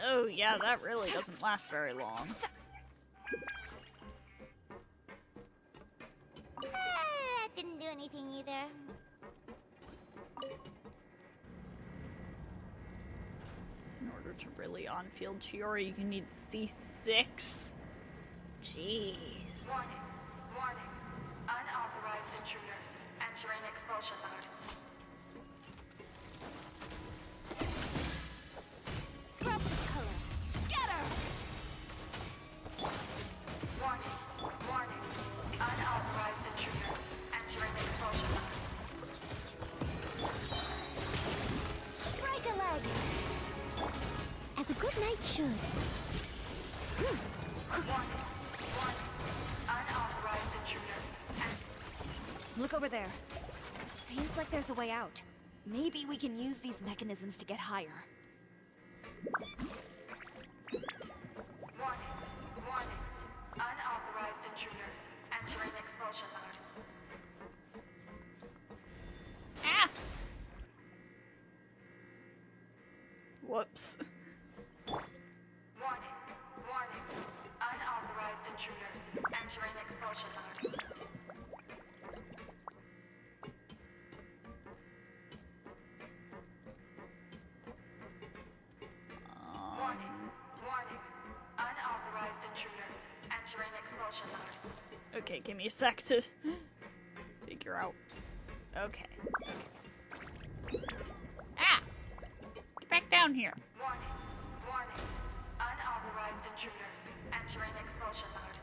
Oh yeah, that really doesn't last very long. That didn't do anything either. order to really on-field Chiori, you need C6. Jeez. Warning. Unauthorized intruders entering expulsion mode. Scrub the color. Scatter! Warning. Unauthorized intruders entering expulsion mode. Break a leg! As a good knight should. Warning. Unauthorized intruders. Look over there. Seems like there's a way out. Maybe we can use these mechanisms to get higher. Warning. Unauthorized intruders entering expulsion mode. Ah! Whoops. Warning. Unauthorized intruders entering expulsion mode. Warning. Unauthorized intruders entering expulsion mode. Okay, give me a sec to figure out. Okay. Ah! Get back down here. Warning. Unauthorized intruders entering expulsion mode.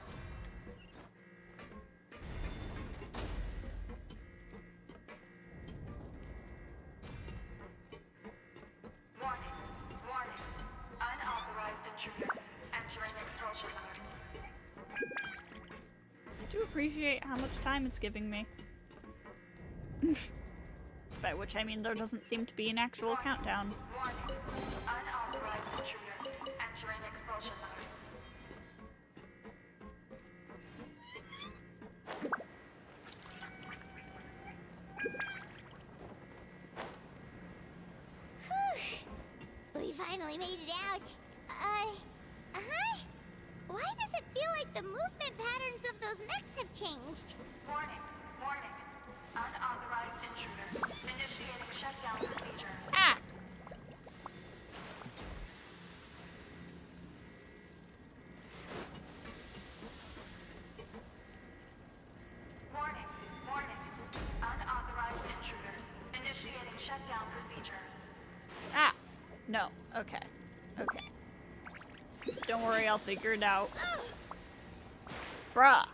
Warning. Unauthorized intruders entering expulsion mode. I do appreciate how much time it's giving me. By which I mean there doesn't seem to be an actual countdown. Warning. Unauthorized intruders entering expulsion mode. We finally made it out. Why does it feel like the movement patterns of those mechs have changed? Warning. Unauthorized intruder. Initiating shutdown procedure. Ah! Warning. Unauthorized intruders. Initiating shutdown procedure. Ah! No. Okay. Don't worry, I'll figure it out. Bruh!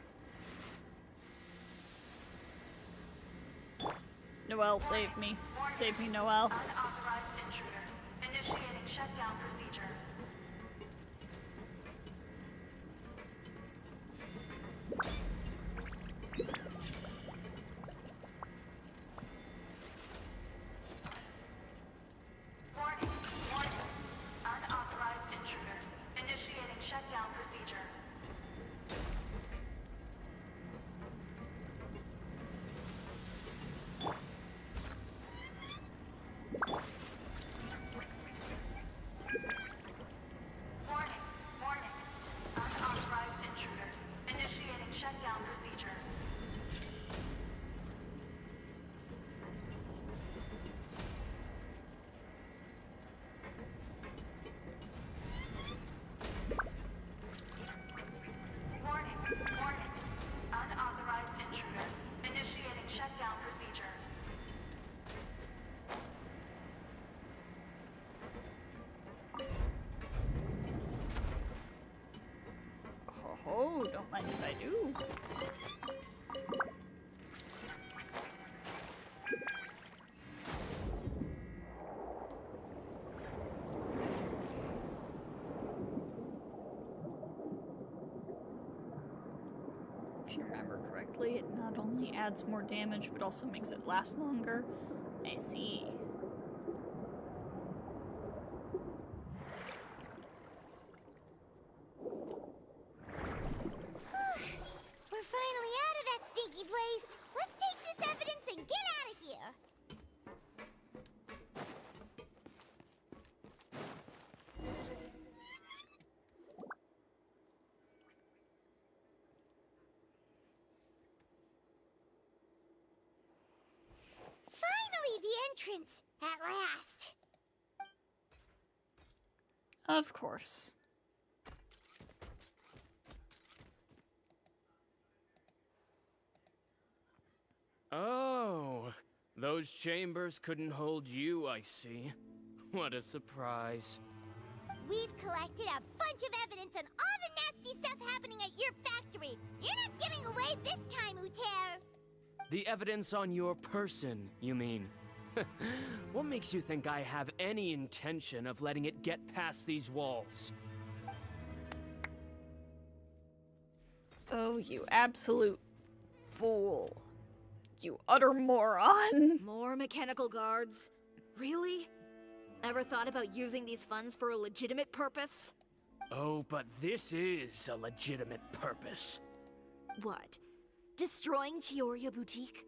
Noelle, save me. Save me, Noelle. Unauthorized intruders. Initiating shutdown procedure. Warning. Unauthorized intruders. Initiating shutdown procedure. Warning. Unauthorized intruders. Initiating shutdown procedure. Warning. Unauthorized intruders. Initiating shutdown procedure. Oh, don't mind if I do. If you remember correctly, it not only adds more damage, but also makes it last longer. I see. We're finally out of that stinky place. Let's take this evidence and get out of here. Finally, the entrance! At last! Of course. Oh, those chambers couldn't hold you, I see. What a surprise. We've collected a bunch of evidence on all the nasty stuff happening at your factory. You're not getting away this time, Uter. The evidence on your person, you mean? What makes you think I have any intention of letting it get past these walls? Oh, you absolute fool. You utter moron. More mechanical guards? Really? Ever thought about using these funds for a legitimate purpose? Oh, but this is a legitimate purpose. What? Destroying Chiori Boutique?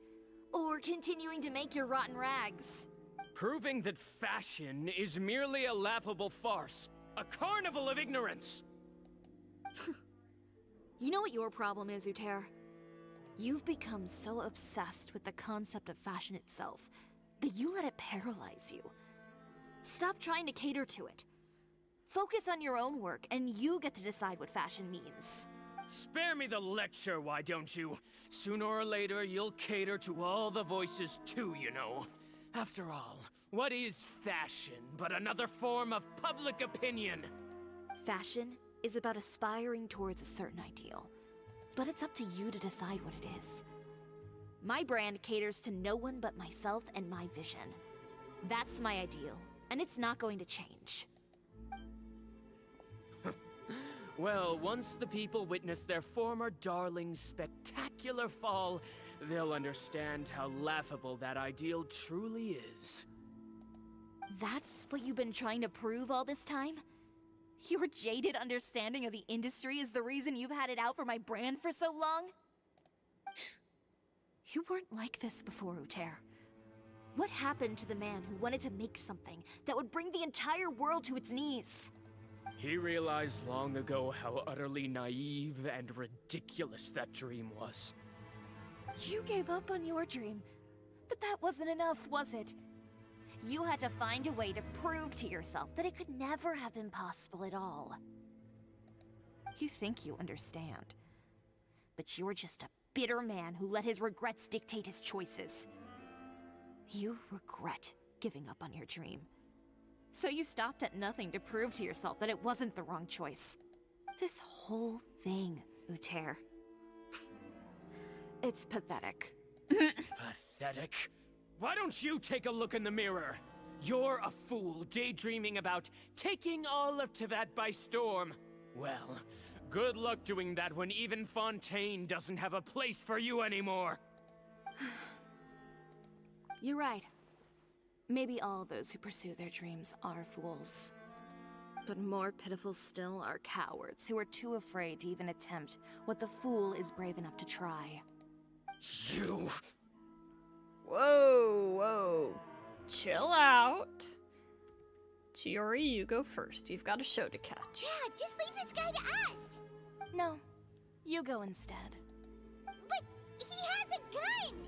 Or continuing to make your rotten rags? Proving that fashion is merely a laughable farce. A carnival of ignorance! You know what your problem is, Uter? You've become so obsessed with the concept of fashion itself that you let it paralyze you. Stop trying to cater to it. Focus on your own work, and you get to decide what fashion means. Spare me the lecture, why don't you? Sooner or later, you'll cater to all the voices too, you know. After all, what is fashion but another form of public opinion? Fashion is about aspiring towards a certain ideal. But it's up to you to decide what it is. My brand caters to no one but myself and my vision. That's my ideal, and it's not going to change. Well, once the people witness their former darling's spectacular fall, they'll understand how laughable that ideal truly is. That's what you've been trying to prove all this time? Your jaded understanding of the industry is the reason you've had it out for my brand for so long? You weren't like this before, Uter. What happened to the man who wanted to make something that would bring the entire world to its knees? He realized long ago how utterly naive and ridiculous that dream was. You gave up on your dream, but that wasn't enough, was it? You had to find a way to prove to yourself that it could never have been possible at all. You think you understand, but you're just a bitter man who let his regrets dictate his choices. You regret giving up on your dream. So you stopped at nothing to prove to yourself that it wasn't the wrong choice. This whole thing, Uter. It's pathetic. Pathetic? Why don't you take a look in the mirror? You're a fool daydreaming about taking all of Teyvat by storm. Well, good luck doing that when even Fontaine doesn't have a place for you anymore. You're right. Maybe all those who pursue their dreams are fools. But more pitiful still are cowards who are too afraid to even attempt what the fool is brave enough to try. You... Whoa, whoa. Chill out. Chiori, you go first. You've got a show to catch. Yeah, just leave this guy to us. No, you go instead. But he has a gun!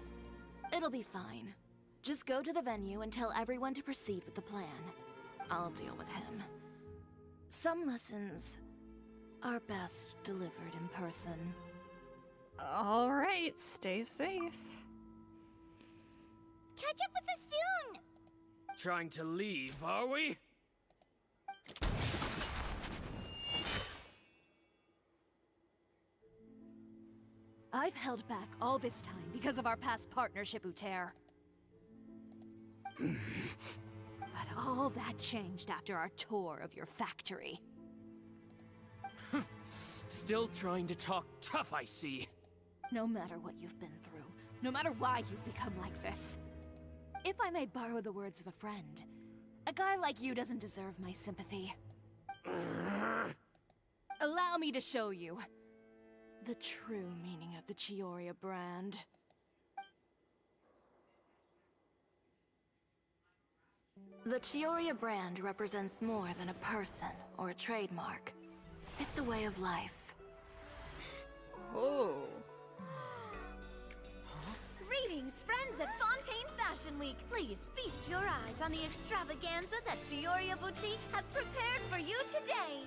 It'll be fine. Just go to the venue and tell everyone to proceed with the plan. I'll deal with him. Some lessons are best delivered in person. All right, stay safe. Catch up with us soon! Trying to leave, are we? I've held back all this time because of our past partnership, Uter. But all that changed after our tour of your factory. Still trying to talk tough, I see. No matter what you've been through, no matter why you've become like this. If I may borrow the words of a friend, a guy like you doesn't deserve my sympathy. Allow me to show you the true meaning of the Chiori brand. The Chiori brand represents more than a person or a trademark. It's a way of life. Oh. Greetings! Greetings, friends at Fontaine Fashion Week. Please feast your eyes on the extravaganza that Chiori Boutique has prepared for you today.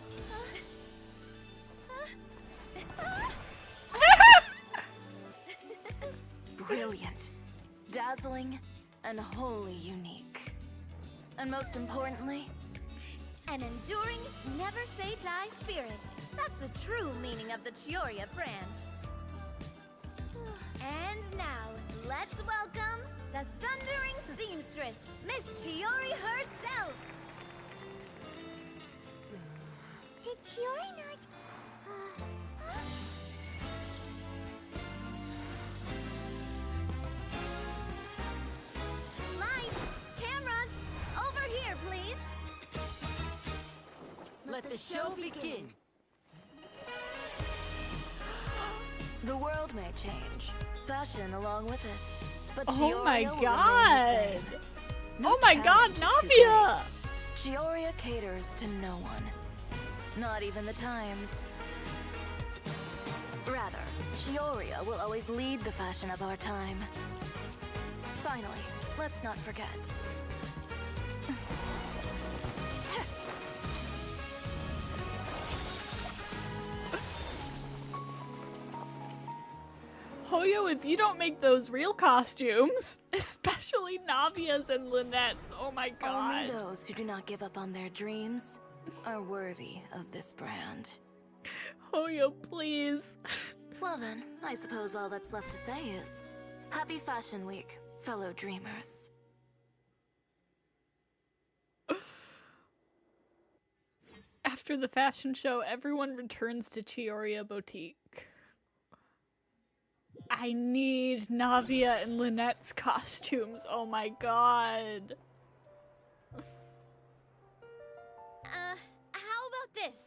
Brilliant, dazzling, and wholly unique. And most importantly, an enduring, never-say-die spirit. That's the true meaning of the Chiori brand. And now, let's welcome the thundering seamstress, Miss Chiori herself! Did Chiori not... Lights, cameras, over here, please! Let the show begin. The world may change, fashion along with it, but Oh my Chioria will god! remain the same. Oh my god, challenge is too Navia! great. Chioria caters to no one, not even the times. Rather, Chioria will always lead the fashion of our time. Finally, let's not forget. Hoyo, if you don't make those real costumes, especially Navia's and Lynette's, oh my god. Only those who do not give up on their dreams are worthy of this brand. Hoyo, please. Well then, I suppose all that's left to say is, Happy Fashion Week, fellow dreamers. After the fashion show, everyone returns to Chiori Boutique. I need Navia and Lynette's costumes. Oh my god. How about this?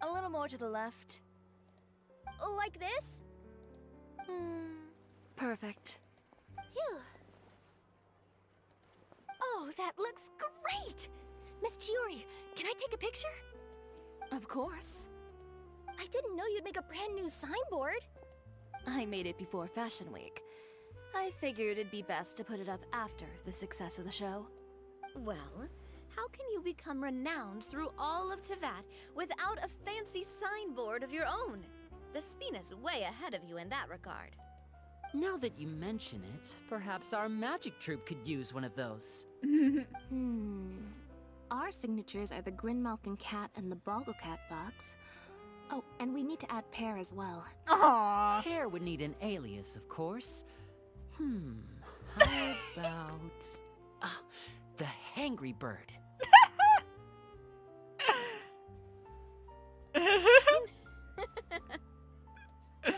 A little more to the left. Like this? Perfect. Phew. Oh, that looks great! Miss Chiori, can I take a picture? Of course. I didn't know you'd make a brand new signboard. I made it before Fashion Week. I figured it'd be best to put it up after the success of the show. Well, how can you become renowned through all of Tevat without a fancy signboard of your own? The Spina's way ahead of you in that regard. Now that you mention it, perhaps our magic troupe could use one of those. Our signatures are the Grinmalkin Cat and the Bogglecat box. Oh, and we need to add Pear as well. Aww. Pear would need an alias, of course. How about... the Hangry Bird.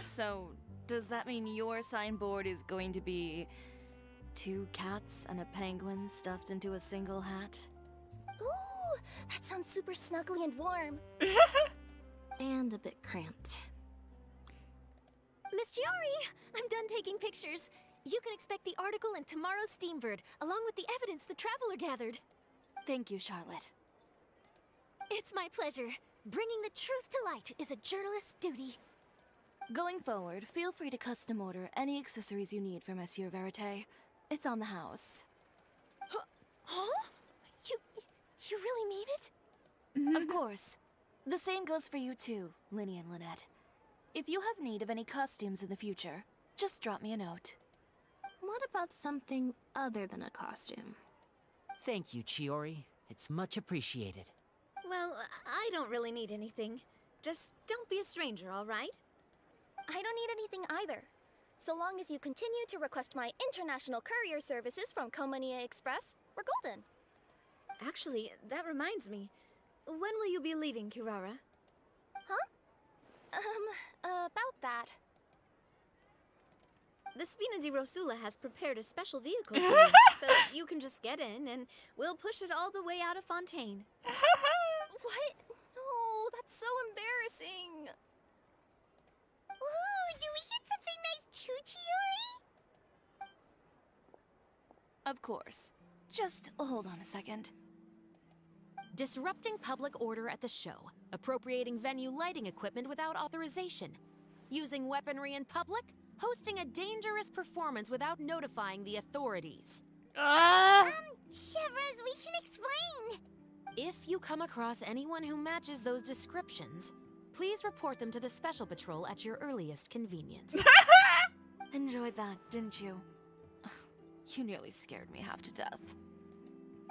So, does that mean your signboard is going to be 2 cats and a penguin stuffed into a single hat? Ooh, that sounds super snuggly and warm. And a bit cramped. Miss Chiori, I'm done taking pictures. You can expect the article in tomorrow's Steambird, along with the evidence the Traveler gathered. Thank you, Charlotte. It's my pleasure. Bringing the truth to light is a journalist's duty. Going forward, feel free to custom order any accessories you need for Monsieur Verite. It's on the house. Huh? You really mean it? Of course. The same goes for you too, Linny and Lynette. If you have need of any costumes in the future, just drop me a note. What about something other than a costume? Thank you, Chiori. It's much appreciated. Well, I don't really need anything. Just don't be a stranger, all right? I don't need anything either. So long as you continue to request my international courier services from Komania Express, we're golden. Actually, that reminds me. When will you be leaving, Kirara? Huh? About that. The Spina di Rosula has prepared a special vehicle for you, so you can just get in and we'll push it all the way out of Fontaine. What? No, that's so embarrassing. Ooh, do we get something nice too, Chiori? Of course. Just hold on a second. Disrupting public order at the show. Appropriating venue lighting equipment without authorization. Using weaponry in public. hosting a dangerous performance without notifying the authorities. Shivers, we can explain. If you come across anyone who matches those descriptions, please report them to the Special Patrol at your earliest convenience. Enjoyed that, didn't you? You nearly scared me half to death.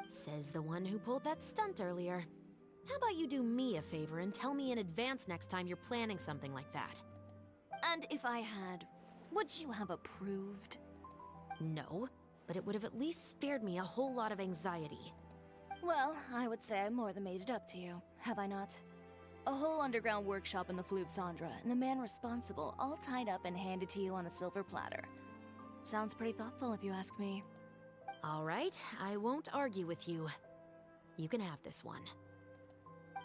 Says the one who pulled that stunt earlier. How about you do me a favor and tell me in advance next time you're planning something like that? And if I had, would you have approved? No, but it would have at least spared me a whole lot of anxiety. Well, I would say I more than made it up to you, have I not? A whole underground workshop in the Fleuve Sandra, and the man responsible all tied up and handed to you on a silver platter. Sounds pretty thoughtful if you ask me. All right, I won't argue with you. You can have this one.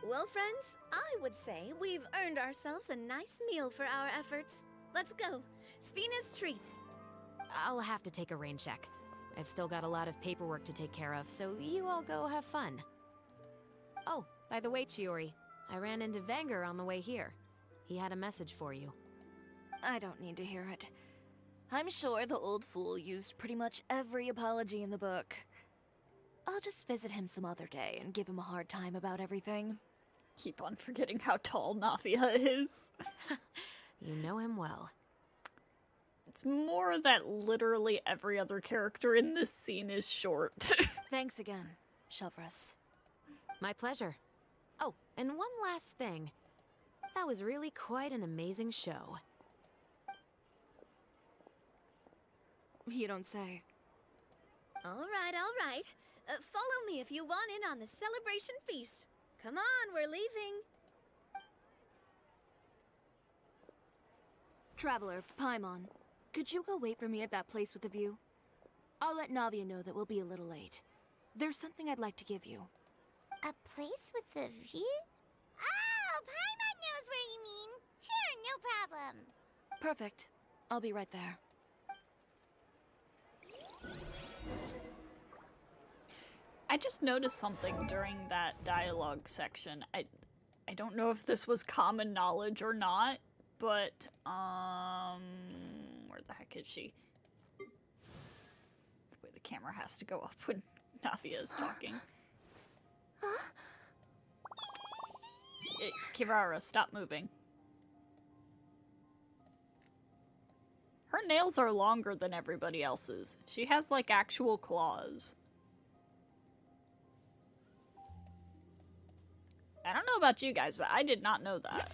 Well, friends, I would say we've earned ourselves a nice meal for our efforts. Let's go. Spina's treat. I'll have to take a rain check. I've still got a lot of paperwork to take care of, so you all go have fun. Oh, by the way, Chiori, I ran into Wenger on the way here. He had a message for you. I don't need to hear it. I'm sure the old fool used pretty much every apology in the book. I'll just visit him some other day and give him a hard time about everything. Keep on forgetting how tall Navia is. You know him well. It's more that literally every other character in this scene is short. Thanks again, Shelvrus. My pleasure. Oh, and one last thing. That was really quite an amazing show. You don't say. All right. Follow me if you want in on the celebration feast. Come on, we're leaving. Traveler, Paimon, could you go wait for me at that place with the view? I'll let Navia know that we'll be a little late. There's something I'd like to give you. A place with a view? Oh, Paimon knows where you mean. Sure, no problem. Perfect. I'll be right there. I just noticed something during that dialogue section. I don't know if this was common knowledge or not, but where the heck is she? The way the camera has to go up when Navia is talking. Kirara, stop moving. Her nails are longer than everybody else's. She has like actual claws. I don't know about you guys, but I did not know that.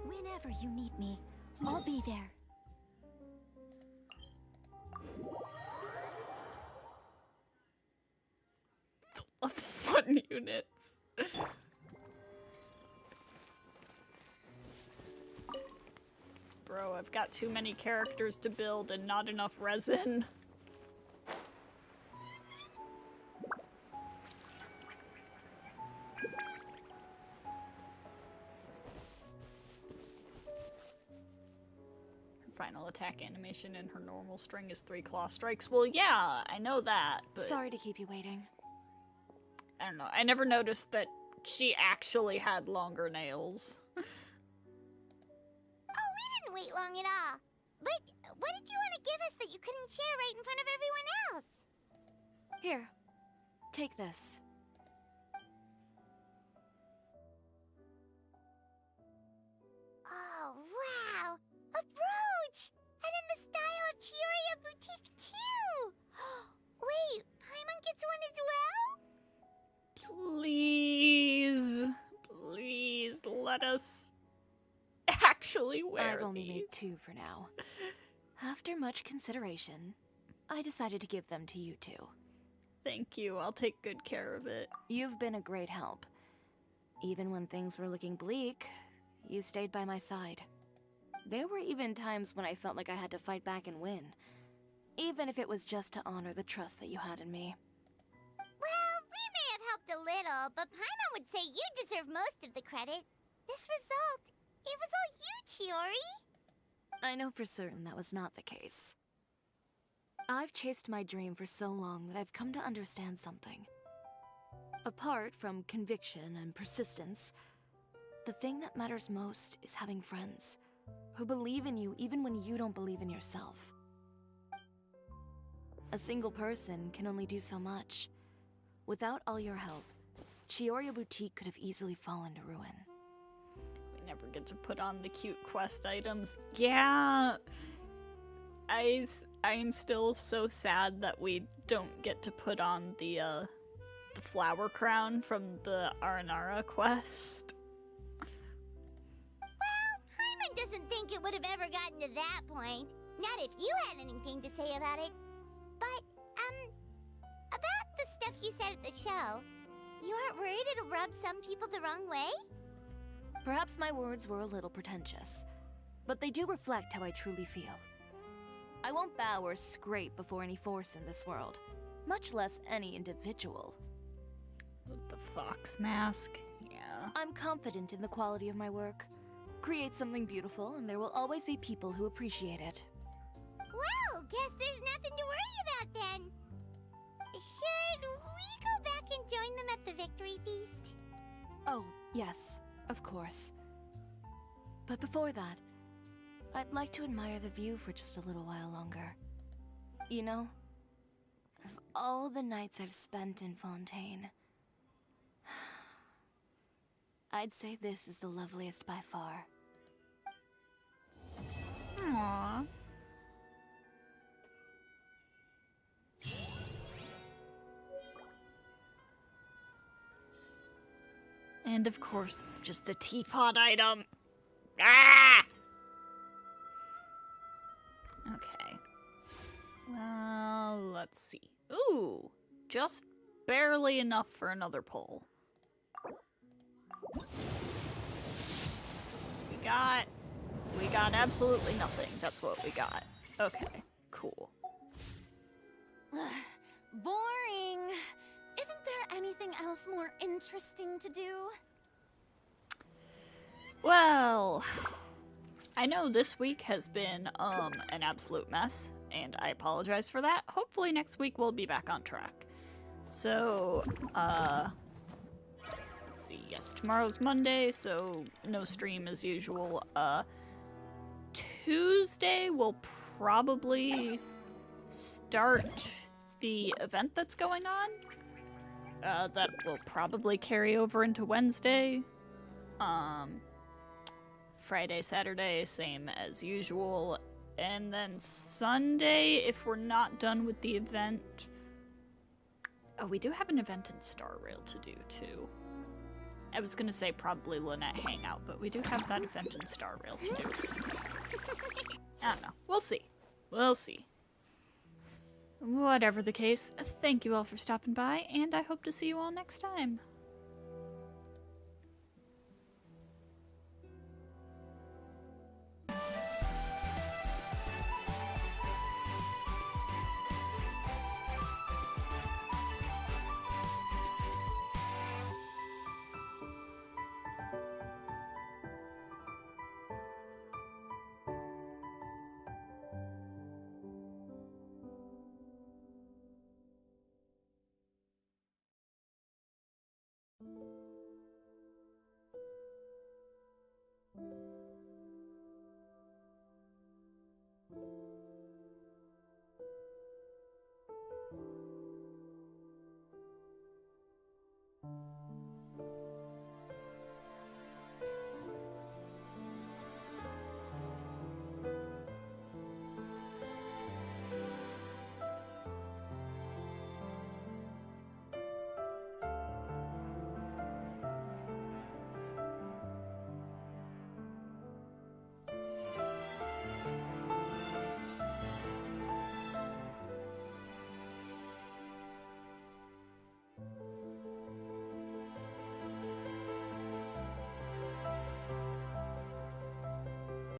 Whenever you need me, I'll be there. Fun units. Bro, I've got too many characters to build and not enough resin. Her final attack animation in her normal string is 3 claw strikes. Well, yeah, I know that, but... Sorry to keep you waiting. I don't know. I never noticed that she actually had longer nails. Wait long at all. But what did you want to give us that you couldn't share right in front of everyone else? Here, take this. Oh, wow! A brooch! And in the style of Chiori Boutique, too! Wait, Paimon gets one as well? Please. Please, let us actually wear I've only these. made 2 for now. After much consideration, I decided to give them to you two. Thank you. I'll take good care of it. You've been a great help. Even when things were looking bleak, you stayed by my side. There were even times when I felt like I had to fight back and win, even if it was just to honor the trust that you had in me. Well, we may have helped a little, but Paimon would say you deserve most of the credit. This result, it was all you, Chiori. I know for certain that was not the case. I've chased my dream for so long that I've come to understand something. Apart from conviction and persistence, the thing that matters most is having friends who believe in you even when you don't believe in yourself. A single person can only do so much. Without all your help, Chiori Boutique could have easily fallen to ruin. We never get to put on the cute quest items. Yeah. I'm still so sad that we don't get to put on the flower crown from the Aranara quest. Well, Hyman doesn't think it would have ever gotten to that point. Not if you had anything to say about it. But, about the stuff you said at the show, you aren't worried it'll rub some people the wrong way? Perhaps my words were a little pretentious, but they do reflect how I truly feel. I won't bow or scrape before any force in this world, much less any individual. The fox mask, yeah. I'm confident in the quality of my work. Create something beautiful, and there will always be people who appreciate it. Well, guess there's nothing to worry about then. Should we go back and join them at the victory feast? Oh, yes, of course. But before that, I'd like to admire the view for just a little while longer. You know, of all the nights I've spent in Fontaine, I'd say this is the loveliest by far. Aww. And of course, it's just a teapot item. Ah! Okay. Well, let's see. Ooh, just barely enough for another pull. We got absolutely nothing. That's what we got. Okay, cool. Boring. Isn't there anything else more interesting to do? Well, I know this week has been an absolute mess, and I apologize for that. Hopefully next week we'll be back on track. So, let's see. Yes, tomorrow's Monday, so no stream as usual. Tuesday we'll probably start the event that's going on. That will probably carry over into Wednesday. Friday, Saturday, same as usual. And then Sunday, if we're not done with the event... Oh, we do have an event in Star Rail to do, too. I was gonna say probably Lynette Hangout, but we do have that event in Star Rail to do. I don't know. We'll see. We'll see. Whatever the case, thank you all for stopping by, and I hope to see you all next time.